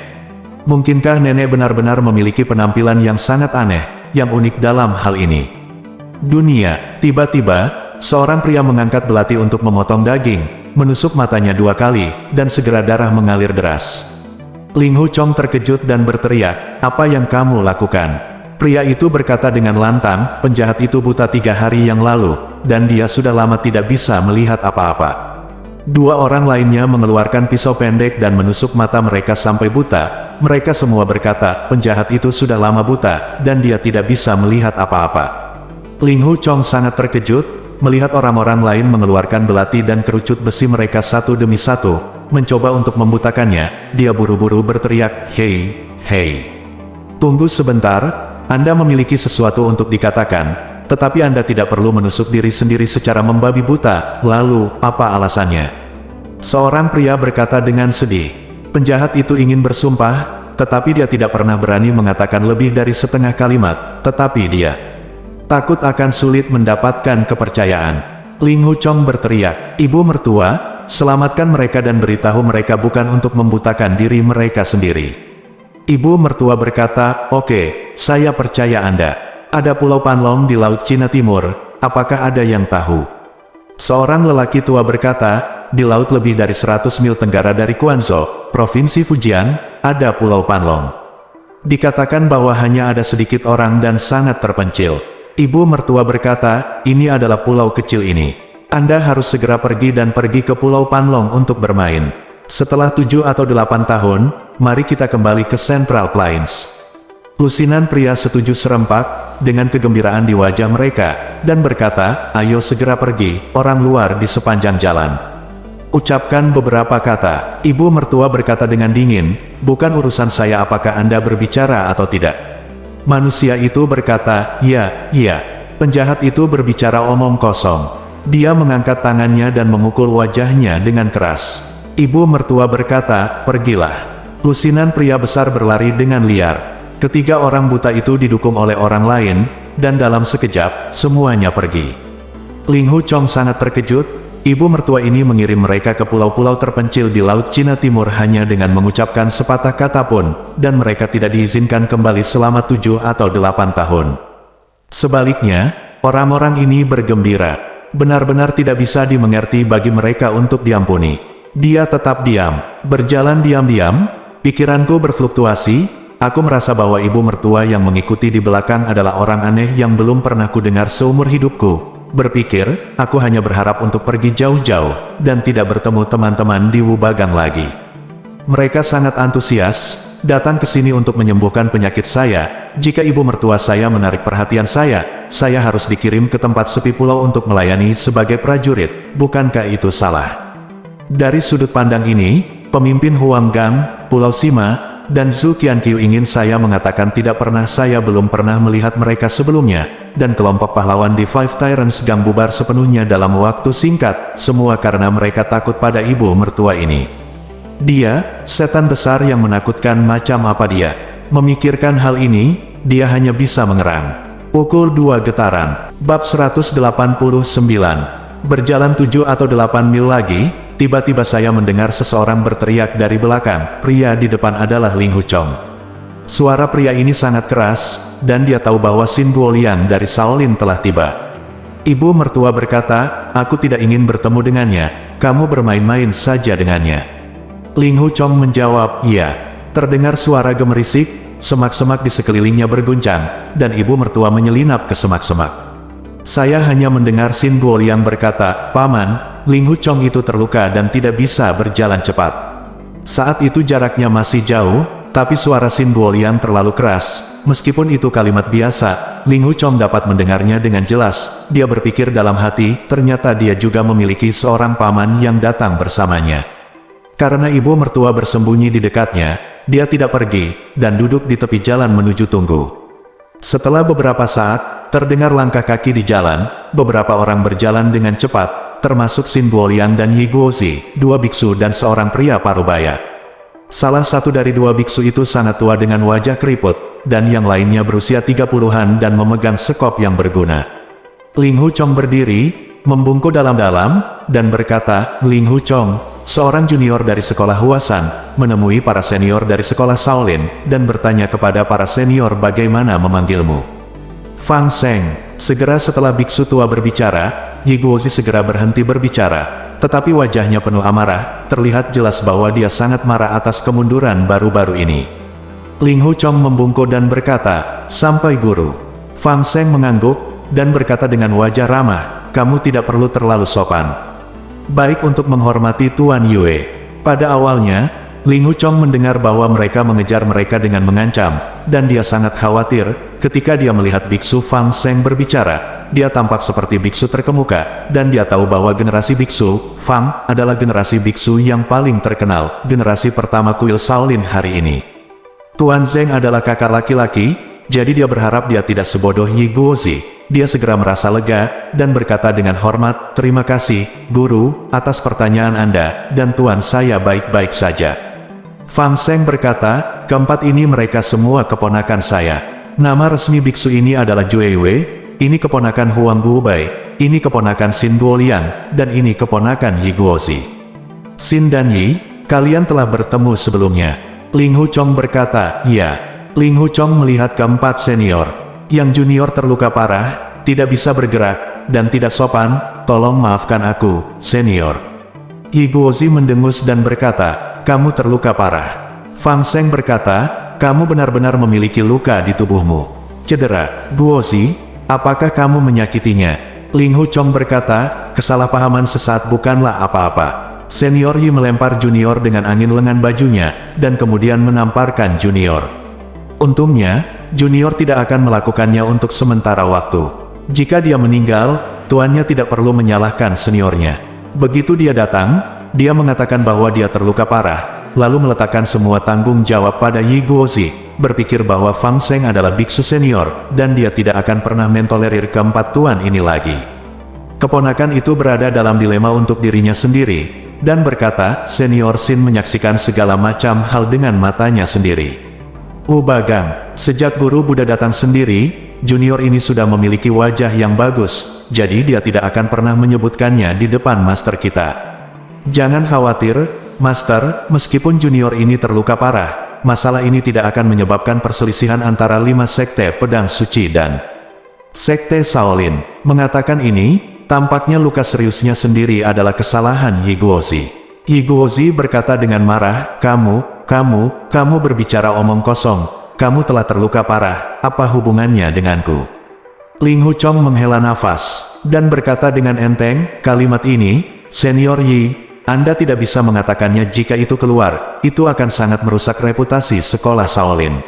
Mungkinkah nenek benar-benar memiliki penampilan yang sangat aneh, yang unik dalam hal ini? Dunia, tiba-tiba, seorang pria mengangkat belati untuk memotong daging, menusuk matanya 2 kali, dan segera darah mengalir deras. Ling Hu Chong terkejut dan berteriak, "Apa yang kamu lakukan?" Pria itu berkata dengan lantang, "Penjahat itu buta 3 hari yang lalu, dan dia sudah lama tidak bisa melihat apa-apa." 2 orang lainnya mengeluarkan pisau pendek dan menusuk mata mereka sampai buta. Mereka semua berkata, "Penjahat itu sudah lama buta, dan dia tidak bisa melihat apa-apa." Ling Hu Chong sangat terkejut, melihat orang-orang lain mengeluarkan belati dan kerucut besi mereka satu demi satu, mencoba untuk membutakannya. Dia buru-buru berteriak, "Hei, hei. Tunggu sebentar. Anda memiliki sesuatu untuk dikatakan, tetapi Anda tidak perlu menusuk diri sendiri secara membabi buta. Lalu, apa alasannya?" Seorang pria berkata dengan sedih. Penjahat itu ingin bersumpah, tetapi dia tidak pernah berani mengatakan lebih dari setengah kalimat, tetapi dia takut akan sulit mendapatkan kepercayaan. Ling Hu Chong berteriak, "Ibu mertua, selamatkan mereka dan beritahu mereka bukan untuk membutakan diri mereka sendiri." Ibu mertua berkata, "Oke, saya percaya Anda. Ada Pulau Panlong di Laut Cina Timur, apakah ada yang tahu?" Seorang lelaki tua berkata, "Di laut lebih dari 100 mil tenggara dari Quanzhou, Provinsi Fujian, ada Pulau Panlong. Dikatakan bahwa hanya ada sedikit orang dan sangat terpencil." Ibu mertua berkata, "Ini adalah pulau kecil ini. Anda harus segera pergi dan pergi ke Pulau Panlong untuk bermain. Setelah 7 atau 8 tahun, mari kita kembali ke Central Plains." Lusinan pria setuju serempak, dengan kegembiraan di wajah mereka, dan berkata, "Ayo segera pergi, orang luar di sepanjang jalan." Ucapkan beberapa kata. Ibu mertua berkata dengan dingin, "Bukan urusan saya apakah Anda berbicara atau tidak." Manusia itu berkata, "Ya, iya." Penjahat itu berbicara omong kosong. Dia mengangkat tangannya dan memukul wajahnya dengan keras. Ibu mertua berkata, "Pergilah." Lusinan pria besar berlari dengan liar. Ketiga orang buta itu didukung oleh orang lain, dan dalam sekejap, semuanya pergi. Ling Hu Chong sangat terkejut. Ibu mertua ini mengirim mereka ke pulau-pulau terpencil di Laut Cina Timur hanya dengan mengucapkan sepatah kata pun, dan mereka tidak diizinkan kembali selama 7 atau 8 tahun. Sebaliknya, orang-orang ini bergembira. Benar-benar tidak bisa dimengerti bagi mereka untuk diampuni. Dia tetap diam, berjalan diam-diam. Pikiranku berfluktuasi. Aku merasa bahwa ibu mertua yang mengikuti di belakang adalah orang aneh yang belum pernah kudengar seumur hidupku. Berpikir, aku hanya berharap untuk pergi jauh-jauh, dan tidak bertemu teman-teman di Wubagang lagi. Mereka sangat antusias, datang ke sini untuk menyembuhkan penyakit saya. Jika ibu mertua saya menarik perhatian saya harus dikirim ke tempat sepi pulau untuk melayani sebagai prajurit. Bukankah itu salah? Dari sudut pandang ini, pemimpin Huanggang, Pulau Sima, dan Zhu Qianqiu ingin saya mengatakan saya belum pernah melihat mereka sebelumnya, dan kelompok pahlawan di Five Tyrants gang bubar sepenuhnya dalam waktu singkat, semua karena mereka takut pada ibu mertua ini. Dia, setan besar yang menakutkan macam apa dia. Memikirkan hal ini, dia hanya bisa mengerang. Pukul 2 getaran. Bab 189. Berjalan 7 atau 8 mil lagi, tiba-tiba saya mendengar seseorang berteriak dari belakang. Pria di depan adalah Ling Hu Chong. Suara pria ini sangat keras, dan dia tahu bahwa Xin Duolian dari Shaolin telah tiba. Ibu mertua berkata, "Aku tidak ingin bertemu dengannya, kamu bermain-main saja dengannya." Ling Hu Chong menjawab, "Iya." Terdengar suara gemerisik, semak-semak di sekelilingnya berguncang, dan ibu mertua menyelinap ke semak-semak. Saya hanya mendengar Xin Duolian berkata, "Paman, Ling Hu Chong itu terluka dan tidak bisa berjalan cepat." Saat itu jaraknya masih jauh, tapi suara Xin Duolian terlalu keras. Meskipun itu kalimat biasa, Ling Hu Chong dapat mendengarnya dengan jelas. Dia berpikir dalam hati, ternyata dia juga memiliki seorang paman yang datang bersamanya. Karena ibu mertua bersembunyi di dekatnya, dia tidak pergi, dan duduk di tepi jalan menuju tunggu. Setelah beberapa saat, terdengar langkah kaki di jalan, beberapa orang berjalan dengan cepat, termasuk Xin Guoliang dan Yi Guozi, dua biksu dan seorang pria parubaya. Salah satu dari dua biksu itu sangat tua dengan wajah keriput, dan yang lainnya berusia 30-an dan memegang sekop yang berguna. Ling Hu Chong berdiri, membungkuk dalam-dalam, dan berkata, "Ling Hu Chong, seorang junior dari sekolah Huasan, menemui para senior dari sekolah Shaolin, dan bertanya kepada para senior bagaimana memanggilmu." Fang Seng. Segera setelah biksu tua berbicara, Yi Guozi segera berhenti berbicara, tetapi wajahnya penuh amarah, terlihat jelas bahwa dia sangat marah atas kemunduran baru-baru ini. Ling Hu Chong membungkuk dan berkata, "Sampai guru." Fang Seng mengangguk, dan berkata dengan wajah ramah, "Kamu tidak perlu terlalu sopan. Baik untuk menghormati Tuan Yue." Pada awalnya, Ling Hu Chong mendengar bahwa mereka mengejar mereka dengan mengancam, dan dia sangat khawatir, ketika dia melihat biksu Fang Seng berbicara. Dia tampak seperti biksu terkemuka, dan dia tahu bahwa generasi biksu, Fang, adalah generasi biksu yang paling terkenal, generasi pertama kuil Shaolin hari ini. Tuan Zeng adalah kakak laki-laki, jadi dia berharap dia tidak sebodoh Yi Guozi. Dia segera merasa lega, dan berkata dengan hormat, "Terima kasih, guru, atas pertanyaan Anda, dan Tuan saya baik-baik saja." Fang Seng berkata, "Keempat ini mereka semua keponakan saya. Nama resmi biksu ini adalah Jue Wei, ini keponakan Huang Guobai, ini keponakan Xin Guoliang, dan ini keponakan Yi Guozi. Xin dan Yi, kalian telah bertemu sebelumnya." Ling Hu Chong berkata, "Ya." Ling Hu Chong melihat keempat senior. Yang junior terluka parah, tidak bisa bergerak, dan tidak sopan. "Tolong maafkan aku, senior." Yi Guozi mendengus dan berkata, "Kamu terluka parah." Fang Seng berkata, "Kamu benar-benar memiliki luka di tubuhmu." "Cedera, Guozi? Apakah kamu menyakitinya?" Ling Hu Chong berkata, "Kesalahpahaman sesaat bukanlah apa-apa." Senior Yi melempar junior dengan angin lengan bajunya, dan kemudian menamparkan junior. Untungnya, junior tidak akan melakukannya untuk sementara waktu. Jika dia meninggal, tuannya tidak perlu menyalahkan seniornya. Begitu dia datang, dia mengatakan bahwa dia terluka parah, lalu meletakkan semua tanggung jawab pada Yi Guozi, berpikir bahwa Fang Seng adalah biksu senior, dan dia tidak akan pernah mentolerir keempat tuan ini lagi. Keponakan itu berada dalam dilema untuk dirinya sendiri, dan berkata, "Senior Xin menyaksikan segala macam hal dengan matanya sendiri. Bagang, sejak guru Buddha datang sendiri, junior ini sudah memiliki wajah yang bagus, jadi dia tidak akan pernah menyebutkannya di depan master kita. Jangan khawatir, master, meskipun junior ini terluka parah, masalah ini tidak akan menyebabkan perselisihan antara 5 sekte pedang suci dan sekte Shaolin." Mengatakan ini, tampaknya luka seriusnya sendiri adalah kesalahan Yi Guozi. Yi Guozi berkata dengan marah, Kamu berbicara omong kosong, kamu telah terluka parah, apa hubungannya denganku?" Ling Hu Chong menghela nafas, dan berkata dengan enteng, "Kalimat ini, Senior Yi, Anda tidak bisa mengatakannya jika itu keluar, itu akan sangat merusak reputasi sekolah Shaolin."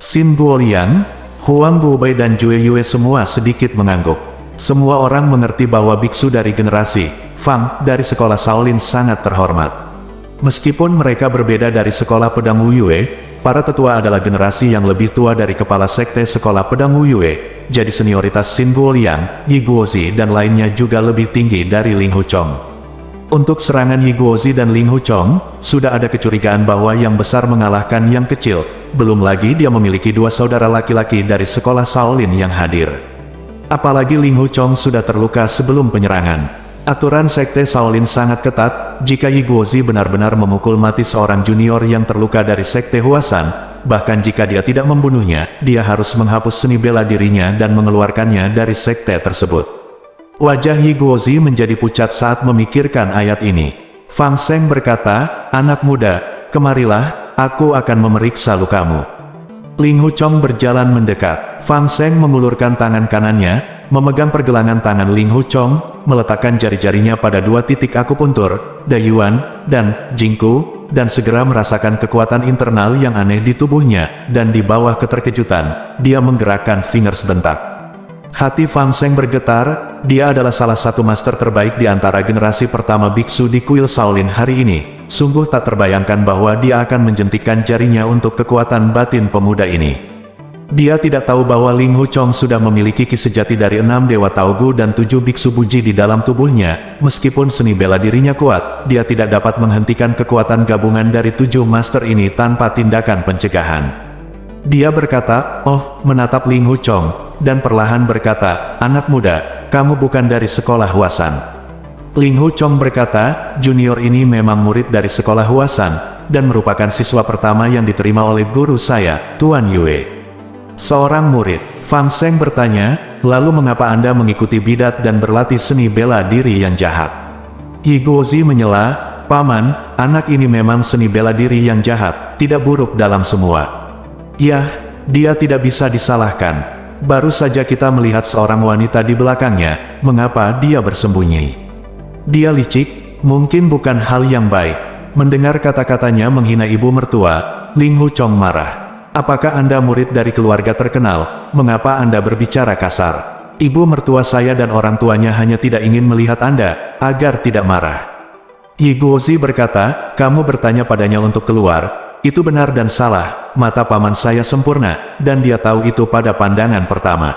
Xin Guoliang, Huang Guobai dan Jue Yue semua sedikit mengangguk. Semua orang mengerti bahwa biksu dari generasi Fang dari sekolah Shaolin sangat terhormat. Meskipun mereka berbeda dari sekolah pedang Wu Yue, para tetua adalah generasi yang lebih tua dari kepala sekte sekolah pedang Wu Yue, jadi senioritas Xin Guoliang, Yi Guozi dan lainnya juga lebih tinggi dari Ling Hu Chong. Untuk serangan Yi Guozi dan Ling Hu Chong, sudah ada kecurigaan bahwa yang besar mengalahkan yang kecil, belum lagi dia memiliki dua saudara laki-laki dari sekolah Shaolin yang hadir. Apalagi Ling Hu Chong sudah terluka sebelum penyerangan. Aturan sekte Shaolin sangat ketat, jika Yi Guozi benar-benar memukul mati seorang junior yang terluka dari sekte Huasan, bahkan jika dia tidak membunuhnya, dia harus menghapus seni bela dirinya dan mengeluarkannya dari sekte tersebut. Wajah Yi Guozi menjadi pucat saat memikirkan ayat ini. Fang Seng berkata, "Anak muda, kemarilah, aku akan memeriksa lukamu." Ling Hu Chong berjalan mendekat. Fang Seng mengulurkan tangan kanannya, memegang pergelangan tangan Ling Hu Chong, meletakkan jari-jarinya pada dua titik akupuntur, Dayuan, dan Jingku, dan segera merasakan kekuatan internal yang aneh di tubuhnya, dan di bawah keterkejutan, dia menggerakkan finger sebentak. Hati Fang Seng bergetar, dia adalah salah satu master terbaik di antara generasi pertama biksu di kuil Shaolin hari ini. sungguh tak terbayangkan bahwa dia akan menjentikkan jarinya untuk kekuatan batin pemuda ini. Dia tidak tahu bahwa Ling Hu Chong sudah memiliki ki sejati dari 6 Dewa Taugu dan 7 Biksu Buji di dalam tubuhnya. Meskipun seni bela dirinya kuat, dia tidak dapat menghentikan kekuatan gabungan dari 7 master ini tanpa tindakan pencegahan. Dia berkata, "Oh," menatap Ling Hu Chong, dan perlahan berkata, "Anak muda, kamu bukan dari sekolah Huasan." Ling Hu Chong berkata, "Junior ini memang murid dari sekolah Huasan, dan merupakan siswa pertama yang diterima oleh guru saya, Tuan Yue." Seorang murid, Fang Seng bertanya, "Lalu mengapa Anda mengikuti bidat dan berlatih seni bela diri yang jahat?" Yi Guozi menyela, "Paman, anak ini memang seni bela diri yang jahat, tidak buruk dalam semua." "Yah, dia tidak bisa disalahkan. Baru saja kita melihat seorang wanita di belakangnya, mengapa dia bersembunyi? Dia licik, mungkin bukan hal yang baik." Mendengar kata-katanya menghina ibu mertua, Ling Hu Chong marah. "Apakah Anda murid dari keluarga terkenal? Mengapa Anda berbicara kasar? Ibu mertua saya dan orang tuanya hanya tidak ingin melihat Anda, agar tidak marah." Yi Guozi berkata, "Kamu bertanya padanya untuk keluar. Itu benar dan salah. Mata paman saya sempurna, dan dia tahu itu pada pandangan pertama."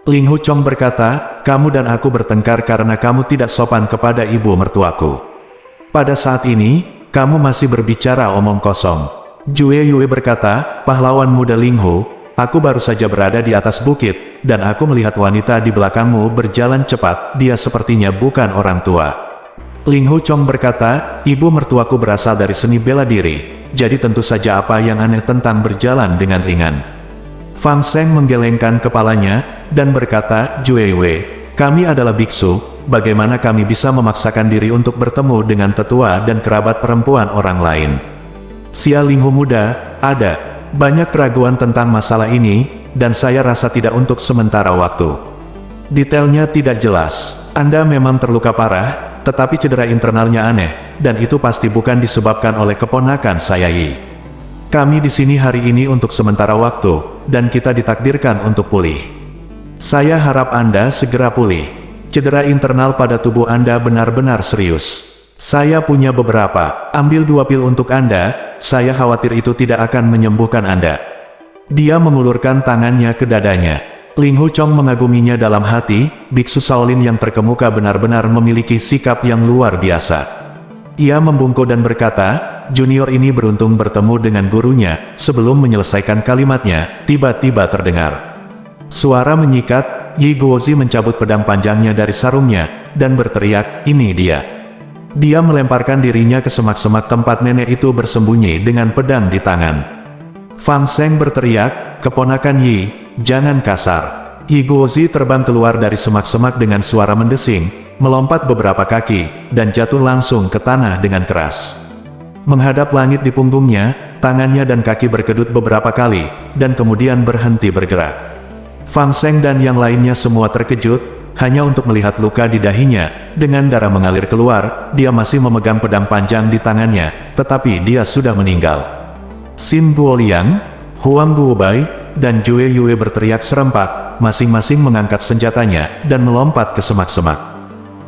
Ling Hu Chong berkata, "Kamu dan aku bertengkar karena kamu tidak sopan kepada ibu mertuaku. Pada saat ini, kamu masih berbicara omong kosong." Jue Yue berkata, "Pahlawan muda Ling Hu, aku baru saja berada di atas bukit, dan aku melihat wanita di belakangmu berjalan cepat, dia sepertinya bukan orang tua." Ling Hu Chong berkata, "Ibu mertuaku berasal dari seni bela diri, jadi tentu saja apa yang aneh tentang berjalan dengan ringan." Fang Seng menggelengkan kepalanya, dan berkata, "Jue Yue, kami adalah biksu, bagaimana kami bisa memaksakan diri untuk bertemu dengan tetua dan kerabat perempuan orang lain? Sia Ling Hu muda, ada banyak keraguan tentang masalah ini, dan saya rasa tidak untuk sementara waktu. Detailnya tidak jelas. Anda memang terluka parah, tetapi cedera internalnya aneh, dan itu pasti bukan disebabkan oleh keponakan saya Yi. Kami di sini hari ini untuk sementara waktu, dan kita ditakdirkan untuk pulih. Saya harap Anda segera pulih. Cedera internal pada tubuh Anda benar-benar serius. Saya punya beberapa, ambil 2 pil untuk Anda, saya khawatir itu tidak akan menyembuhkan Anda." Dia mengulurkan tangannya ke dadanya. Ling Hu Chong mengaguminya dalam hati, biksu Shaolin yang terkemuka benar-benar memiliki sikap yang luar biasa. Ia membungkuk dan berkata, "Junior ini beruntung bertemu dengan gurunya." Sebelum menyelesaikan kalimatnya, tiba-tiba terdengar suara menyikat. Yi Guozi mencabut pedang panjangnya dari sarungnya, dan berteriak, "Ini dia!" Dia melemparkan dirinya ke semak-semak tempat nenek itu bersembunyi dengan pedang di tangan. Fang Seng berteriak, "Keponakan Yi, jangan kasar." Yi Guozi terbang keluar dari semak-semak dengan suara mendesing, melompat beberapa kaki, dan jatuh langsung ke tanah dengan keras. Menghadap langit di punggungnya, tangannya dan kaki berkedut beberapa kali, dan kemudian berhenti bergerak. Fang Seng dan yang lainnya semua terkejut, hanya untuk melihat luka di dahinya. Dengan darah mengalir keluar, dia masih memegang pedang panjang di tangannya, tetapi dia sudah meninggal. Xin Guoliang, Huang Guobai, dan Jue Yue berteriak serempak, masing-masing mengangkat senjatanya, dan melompat ke semak-semak.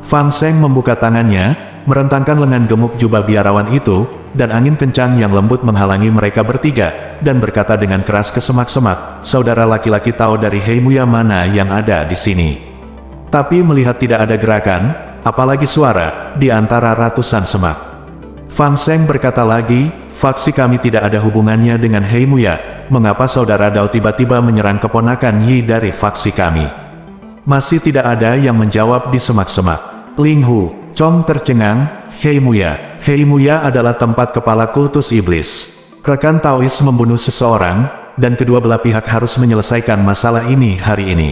Fang Seng membuka tangannya, merentangkan lengan gemuk jubah biarawan itu, dan angin kencang yang lembut menghalangi mereka bertiga, dan berkata dengan keras ke semak-semak, "Saudara laki-laki Tao dari Heimuya mana yang ada di sini?" Tapi melihat tidak ada gerakan, apalagi suara, di antara ratusan semak. Fang Seng berkata lagi, "Faksi kami tidak ada hubungannya dengan Heimuya, mengapa saudara Dao tiba-tiba menyerang keponakan Yi dari faksi kami?" Masih tidak ada yang menjawab di semak-semak. Ling Hu Chong tercengang, "Heimuya. Heimuya adalah tempat kepala kultus iblis. Rekan Taois membunuh seseorang, dan kedua belah pihak harus menyelesaikan masalah ini hari ini.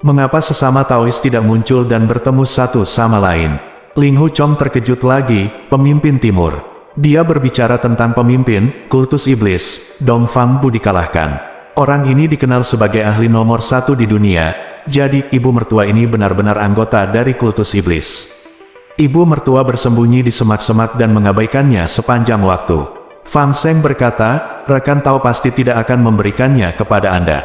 Mengapa sesama Taois tidak muncul dan bertemu satu sama lain?" Ling Hu Chong terkejut lagi, pemimpin timur. Dia berbicara tentang pemimpin, kultus iblis, Dong Fang Bu dikalahkan. Orang ini dikenal sebagai ahli nomor 1 di dunia, jadi ibu mertua ini benar-benar anggota dari kultus iblis. Ibu mertua bersembunyi di semak-semak dan mengabaikannya sepanjang waktu. Fang Seng berkata, "Rekan Tao pasti tidak akan memberikannya kepada Anda."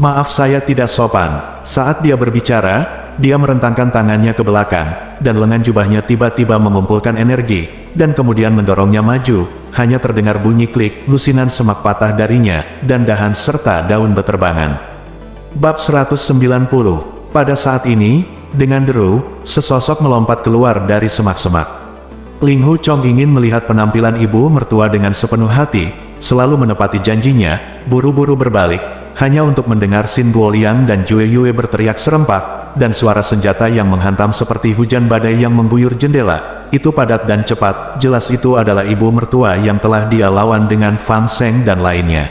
"Maaf saya tidak sopan." Saat dia berbicara, dia merentangkan tangannya ke belakang, dan lengan jubahnya tiba-tiba mengumpulkan energi, dan kemudian mendorongnya maju. Hanya terdengar bunyi klik, lusinan semak patah darinya, dan dahan serta daun beterbangan. Bab 190. Pada saat ini, dengan deru, sesosok melompat keluar dari semak-semak. Ling Hu Chong ingin melihat penampilan ibu mertua dengan sepenuh hati, selalu menepati janjinya, buru-buru berbalik, hanya untuk mendengar Xin Buoliang dan Jue Yue berteriak serempak, dan suara senjata yang menghantam seperti hujan badai yang mengguyur jendela. Itu padat dan cepat, jelas itu adalah ibu mertua yang telah dia lawan dengan Fang Seng dan lainnya.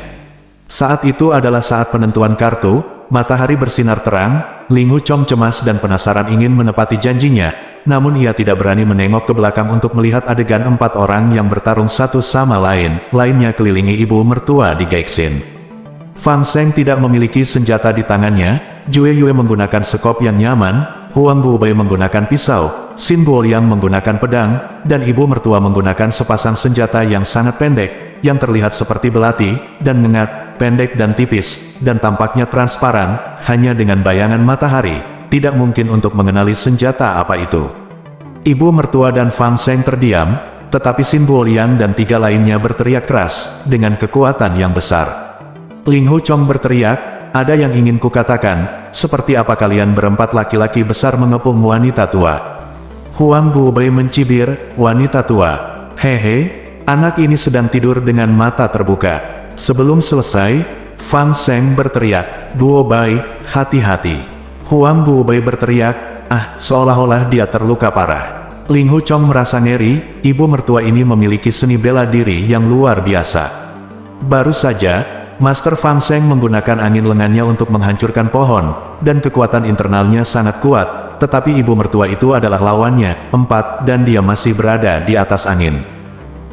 Saat itu adalah saat penentuan kartu, matahari bersinar terang, Ling Hu Chong cemas dan penasaran ingin menepati janjinya, namun ia tidak berani menengok ke belakang untuk melihat adegan 4 orang yang bertarung satu sama lainnya kelilingi ibu mertua di Gexin. Fang Seng tidak memiliki senjata di tangannya, Jue Yue menggunakan sekop yang nyaman, Huang Guobei menggunakan pisau, Xin Buoliang menggunakan pedang, dan ibu mertua menggunakan sepasang senjata yang sangat pendek, yang terlihat seperti belati, dan mengat, pendek dan tipis, dan tampaknya transparan, hanya dengan bayangan matahari, tidak mungkin untuk mengenali senjata apa itu. Ibu mertua dan Fang Seng terdiam, tetapi Xin Buoliang dan 3 lainnya berteriak keras, dengan kekuatan yang besar. Ling Hu Chong berteriak, ada yang ingin kukatakan, seperti apa kalian berempat laki-laki besar mengepung wanita tua. Huang Guobei mencibir, wanita tua. Hehe, anak ini sedang tidur dengan mata terbuka. Sebelum selesai, Fang Seng berteriak, Guobei, hati-hati. Huang Guobei berteriak, seolah-olah dia terluka parah. Ling Hu Chong merasa ngeri, ibu mertua ini memiliki seni bela diri yang luar biasa. Baru saja, Master Fang Seng menggunakan angin lengannya untuk menghancurkan pohon, dan kekuatan internalnya sangat kuat, tetapi ibu mertua itu adalah lawannya, 4, dan dia masih berada di atas angin.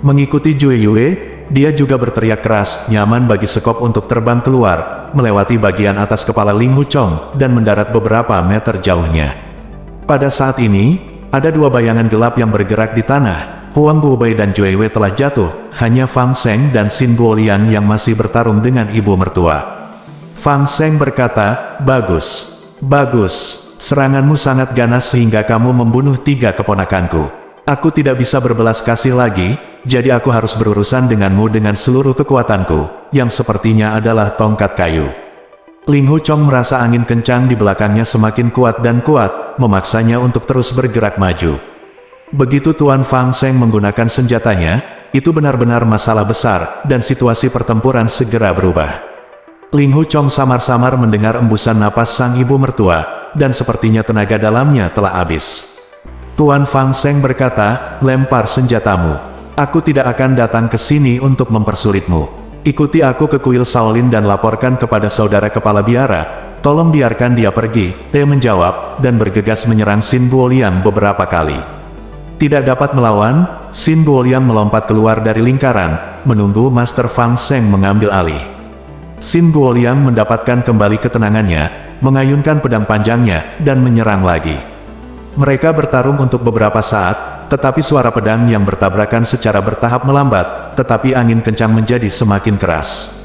Mengikuti Jue Yue, dia juga berteriak keras, nyaman bagi sekop untuk terbang keluar, melewati bagian atas kepala Ling Hu Chong, dan mendarat beberapa meter jauhnya. Pada saat ini, ada 2 bayangan gelap yang bergerak di tanah. Huang Guobei dan Jue Yue telah jatuh, hanya Fang Seng dan Xin Buoliang yang masih bertarung dengan ibu mertua. Fang Seng berkata, bagus, seranganmu sangat ganas sehingga kamu membunuh 3 keponakanku. Aku tidak bisa berbelas kasih lagi, jadi aku harus berurusan denganmu dengan seluruh kekuatanku, yang sepertinya adalah tongkat kayu. Ling Hu Chong merasa angin kencang di belakangnya semakin kuat dan kuat, memaksanya untuk terus bergerak maju. Begitu Tuan Fang Seng menggunakan senjatanya, itu benar-benar masalah besar, dan situasi pertempuran segera berubah. Ling Hu Chong samar-samar mendengar embusan napas sang ibu mertua, dan sepertinya tenaga dalamnya telah habis. Tuan Fang Seng berkata, lempar senjatamu. Aku tidak akan datang ke sini untuk mempersulitmu. Ikuti aku ke kuil Shaolin dan laporkan kepada saudara kepala biara. Tolong biarkan dia pergi, Te menjawab, dan bergegas menyerang Xin Buoliang beberapa kali. Tidak dapat melawan, Xin Buoliang melompat keluar dari lingkaran, menunggu Master Fang Seng mengambil alih. Xin Buoliang mendapatkan kembali ketenangannya, mengayunkan pedang panjangnya, dan menyerang lagi. Mereka bertarung untuk beberapa saat, tetapi suara pedang yang bertabrakan secara bertahap melambat, tetapi angin kencang menjadi semakin keras.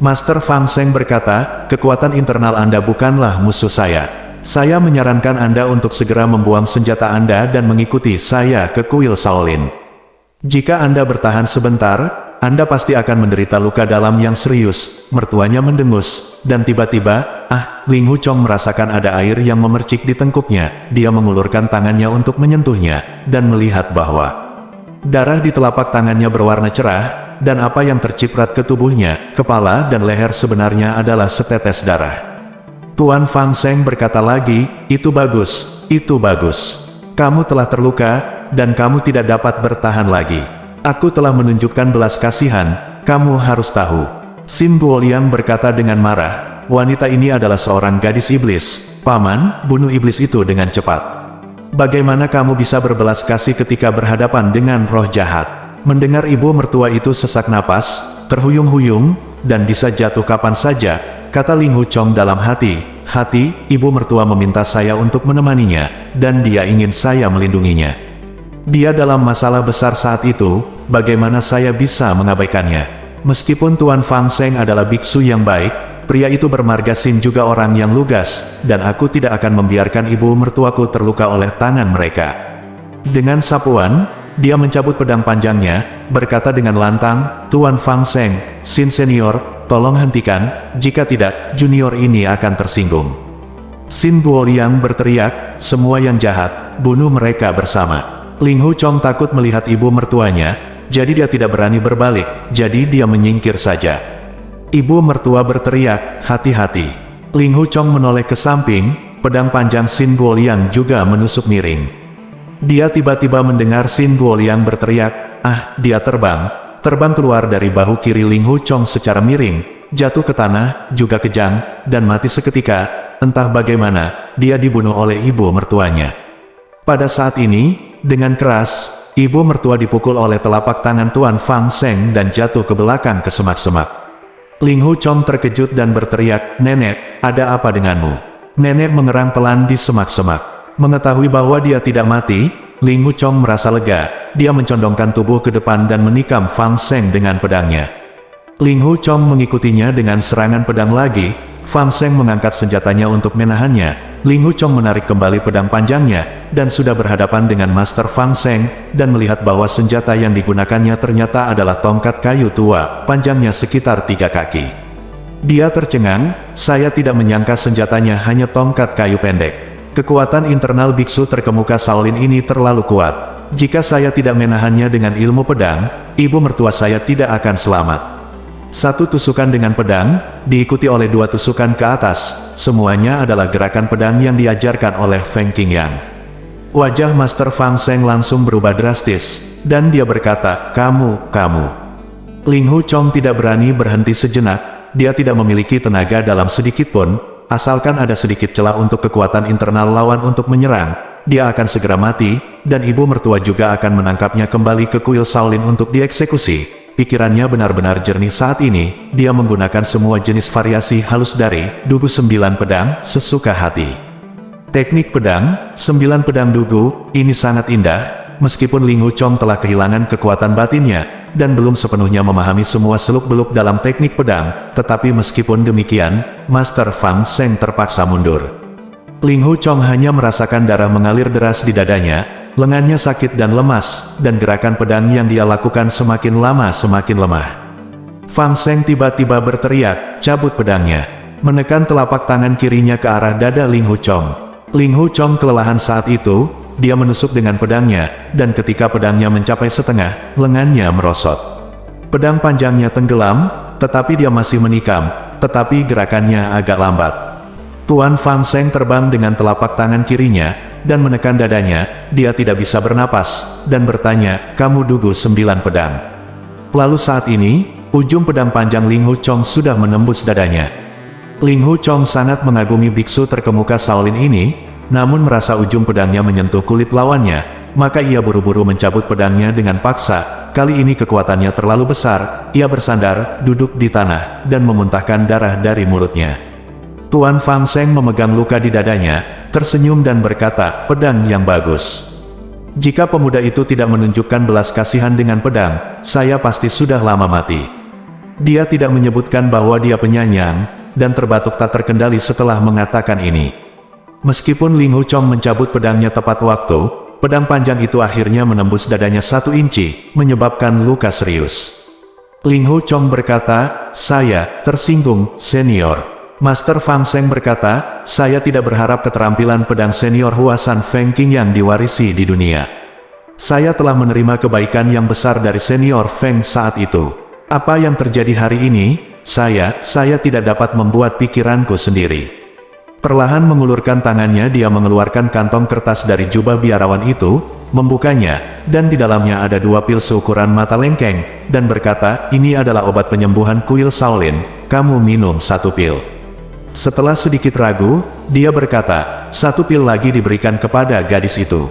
Master Fang Seng berkata, kekuatan internal Anda bukanlah musuh saya. Saya menyarankan Anda untuk segera membuang senjata Anda dan mengikuti saya ke kuil Shaolin. Jika Anda bertahan sebentar, Anda pasti akan menderita luka dalam yang serius. Mertuanya mendengus, dan tiba-tiba, Ling Hu Chong merasakan ada air yang memercik di tengkuknya. Dia mengulurkan tangannya untuk menyentuhnya, dan melihat bahwa darah di telapak tangannya berwarna cerah, dan apa yang terciprat ke tubuhnya, kepala dan leher sebenarnya adalah setetes darah. Tuan Fang Seng berkata lagi, itu bagus, kamu telah terluka, dan kamu tidak dapat bertahan lagi. Aku telah menunjukkan belas kasihan, kamu harus tahu. Xin Buoliang berkata dengan marah, wanita ini adalah seorang gadis iblis. Paman, bunuh iblis itu dengan cepat. Bagaimana kamu bisa berbelas kasih ketika berhadapan dengan roh jahat? Mendengar ibu mertua itu sesak napas, terhuyung-huyung, dan bisa jatuh kapan saja, kata Ling Hu Chong dalam hati, ibu mertua meminta saya untuk menemaninya, dan dia ingin saya melindunginya. Dia dalam masalah besar saat itu, bagaimana saya bisa mengabaikannya? Meskipun Tuan Fang Seng adalah biksu yang baik, pria itu bermarga Xin juga orang yang lugas, dan aku tidak akan membiarkan ibu mertuaku terluka oleh tangan mereka. Dengan sapuan, dia mencabut pedang panjangnya, berkata dengan lantang, "Tuan Fang Seng, Sin Senior, tolong hentikan, jika tidak, junior ini akan tersinggung." Sin Guoliang berteriak, "Semua yang jahat, bunuh mereka bersama." Ling Hu Chong takut melihat ibu mertuanya, jadi dia tidak berani berbalik, jadi dia menyingkir saja. Ibu mertua berteriak, "Hati-hati." Ling Hu Chong menoleh ke samping, pedang panjang Sin Guoliang juga menusuk miring. Dia tiba-tiba mendengar Sin Guoliang berteriak, "Ah!" Dia terbang keluar dari bahu kiri Ling Hu Chong secara miring, jatuh ke tanah, juga kejang, dan mati seketika. Entah bagaimana, dia dibunuh oleh ibu mertuanya. Pada saat ini, dengan keras, ibu mertua dipukul oleh telapak tangan Tuan Fang Seng dan jatuh ke belakang ke semak-semak. Ling Hu Chong terkejut dan berteriak, "Nenek, ada apa denganmu?" Nenek mengerang pelan di semak-semak. Mengetahui bahwa dia tidak mati, Ling Hu Chong merasa lega. Dia mencondongkan tubuh ke depan dan menikam Fang Seng dengan pedangnya. Ling Hu Chong mengikutinya dengan serangan pedang lagi. Fang Seng mengangkat senjatanya untuk menahannya. Ling Hu Chong menarik kembali pedang panjangnya, dan sudah berhadapan dengan Master Fang Seng, dan melihat bahwa senjata yang digunakannya ternyata adalah tongkat kayu tua, panjangnya sekitar 3 kaki. Dia tercengang, "Saya tidak menyangka senjatanya hanya tongkat kayu pendek. Kekuatan internal biksu terkemuka Shaolin ini terlalu kuat. Jika saya tidak menahannya dengan ilmu pedang, ibu mertua saya tidak akan selamat." Satu tusukan dengan pedang, diikuti oleh 2 tusukan ke atas, semuanya adalah gerakan pedang yang diajarkan oleh Feng Qingyang. Wajah Master Fang Seng langsung berubah drastis, dan dia berkata, Kamu. Ling Hu Chong tidak berani berhenti sejenak, dia tidak memiliki tenaga dalam sedikit pun. Asalkan ada sedikit celah untuk kekuatan internal lawan untuk menyerang, dia akan segera mati, dan ibu mertua juga akan menangkapnya kembali ke kuil Shaolin untuk dieksekusi. Pikirannya benar-benar jernih saat ini, dia menggunakan semua jenis variasi halus dari dugu 9 pedang, sesuka hati. Teknik pedang, 9 pedang dugu, ini sangat indah, meskipun Ling Hu Chong telah kehilangan kekuatan batinnya, dan belum sepenuhnya memahami semua seluk-beluk dalam teknik pedang, tetapi meskipun demikian, Master Fang Seng terpaksa mundur. Ling Hu Chong hanya merasakan darah mengalir deras di dadanya, lengannya sakit dan lemas, dan gerakan pedang yang dia lakukan semakin lama semakin lemah. Fang Seng tiba-tiba berteriak, cabut pedangnya, menekan telapak tangan kirinya ke arah dada Ling Hu Chong. Ling Hu Chong kelelahan saat itu. Dia menusuk dengan pedangnya, dan ketika pedangnya mencapai setengah, lengannya merosot. Pedang panjangnya tenggelam, tetapi dia masih menikam, tetapi gerakannya agak lambat. Tuan Fang Seng terbang dengan telapak tangan kirinya, dan menekan dadanya. Dia tidak bisa bernapas, dan bertanya, "Kamu dugu 9 pedang." Lalu saat ini, ujung pedang panjang Ling Hu Chong sudah menembus dadanya. Ling Hu Chong sangat mengagumi biksu terkemuka Shaolin ini, namun merasa ujung pedangnya menyentuh kulit lawannya, maka ia buru-buru mencabut pedangnya dengan paksa. Kali ini kekuatannya terlalu besar, ia bersandar, duduk di tanah, dan memuntahkan darah dari mulutnya. Tuan Fang Seng memegang luka di dadanya, tersenyum dan berkata, "Pedang yang bagus. Jika pemuda itu tidak menunjukkan belas kasihan dengan pedang, saya pasti sudah lama mati." Dia tidak menyebutkan bahwa dia penyanyang, dan terbatuk tak terkendali setelah mengatakan ini. Meskipun Ling Hu Chong mencabut pedangnya tepat waktu, pedang panjang itu akhirnya menembus dadanya 1 inci, menyebabkan luka serius. Ling Hu Chong berkata, "Saya tersinggung, senior." Master Fang Seng berkata, "Saya tidak berharap keterampilan pedang senior Huasan Feng Qingyang diwarisi di dunia. Saya telah menerima kebaikan yang besar dari senior Feng saat itu. Apa yang terjadi hari ini, saya tidak dapat membuat pikiranku sendiri." Perlahan mengulurkan tangannya, dia mengeluarkan kantong kertas dari jubah biarawan itu, membukanya, dan di dalamnya ada 2 pil seukuran mata lengkeng, dan berkata, "Ini adalah obat penyembuhan kuil Shaolin, kamu minum 1 pil." Setelah sedikit ragu, dia berkata, 1 pil lagi diberikan kepada gadis itu.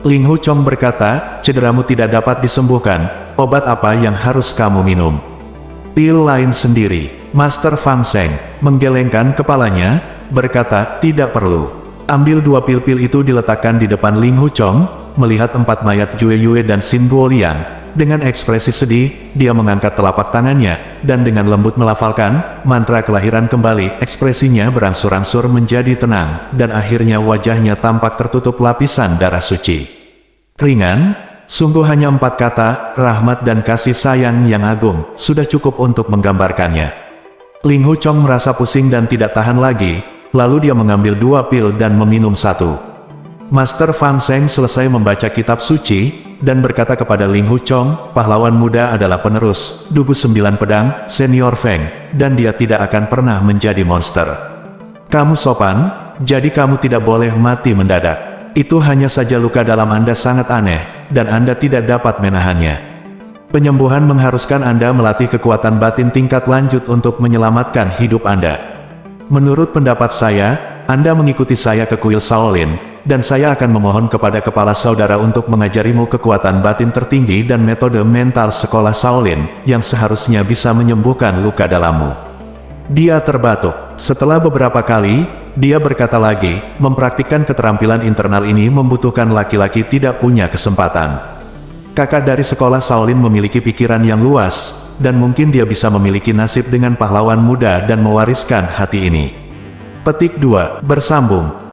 Ling Hu Chong berkata, "Cederamu tidak dapat disembuhkan, obat apa yang harus kamu minum?" "Pil lain sendiri." Master Fang Seng menggelengkan kepalanya, berkata, "Tidak perlu." Ambil 2 pil-pil itu diletakkan di depan Ling Hu Chong, melihat 4 mayat Jue Yue dan Sin Guoliang. Dengan ekspresi sedih, dia mengangkat telapak tangannya, dan dengan lembut melafalkan mantra kelahiran kembali. Ekspresinya berangsur-angsur menjadi tenang, dan akhirnya wajahnya tampak tertutup lapisan darah suci. Ringan, Sungguh hanya 4 kata, rahmat dan kasih sayang yang agung, sudah cukup untuk menggambarkannya. Ling Hu Chong merasa pusing dan tidak tahan lagi, lalu dia mengambil 2 pil dan meminum 1. Master Fang Seng selesai membaca kitab suci, dan berkata kepada Ling Hu Chong, pahlawan muda adalah penerus, Dugu 9 Pedang, Senior Feng, dan dia tidak akan pernah menjadi monster. Kamu sopan, jadi kamu tidak boleh mati mendadak. Itu hanya saja luka dalam Anda sangat aneh, dan Anda tidak dapat menahannya. Penyembuhan mengharuskan Anda melatih kekuatan batin tingkat lanjut untuk menyelamatkan hidup Anda. Menurut pendapat saya, Anda mengikuti saya ke kuil Shaolin, dan saya akan memohon kepada kepala saudara untuk mengajarimu kekuatan batin tertinggi dan metode mental sekolah Shaolin, yang seharusnya bisa menyembuhkan luka dalammu. Dia terbatuk. Setelah beberapa kali, dia berkata lagi, mempraktikkan keterampilan internal ini membutuhkan laki-laki tidak punya kesempatan. Kakak dari sekolah Shaolin memiliki pikiran yang luas, dan mungkin dia bisa memiliki nasib dengan pahlawan muda dan mewariskan hati ini. Petik 2. Bersambung.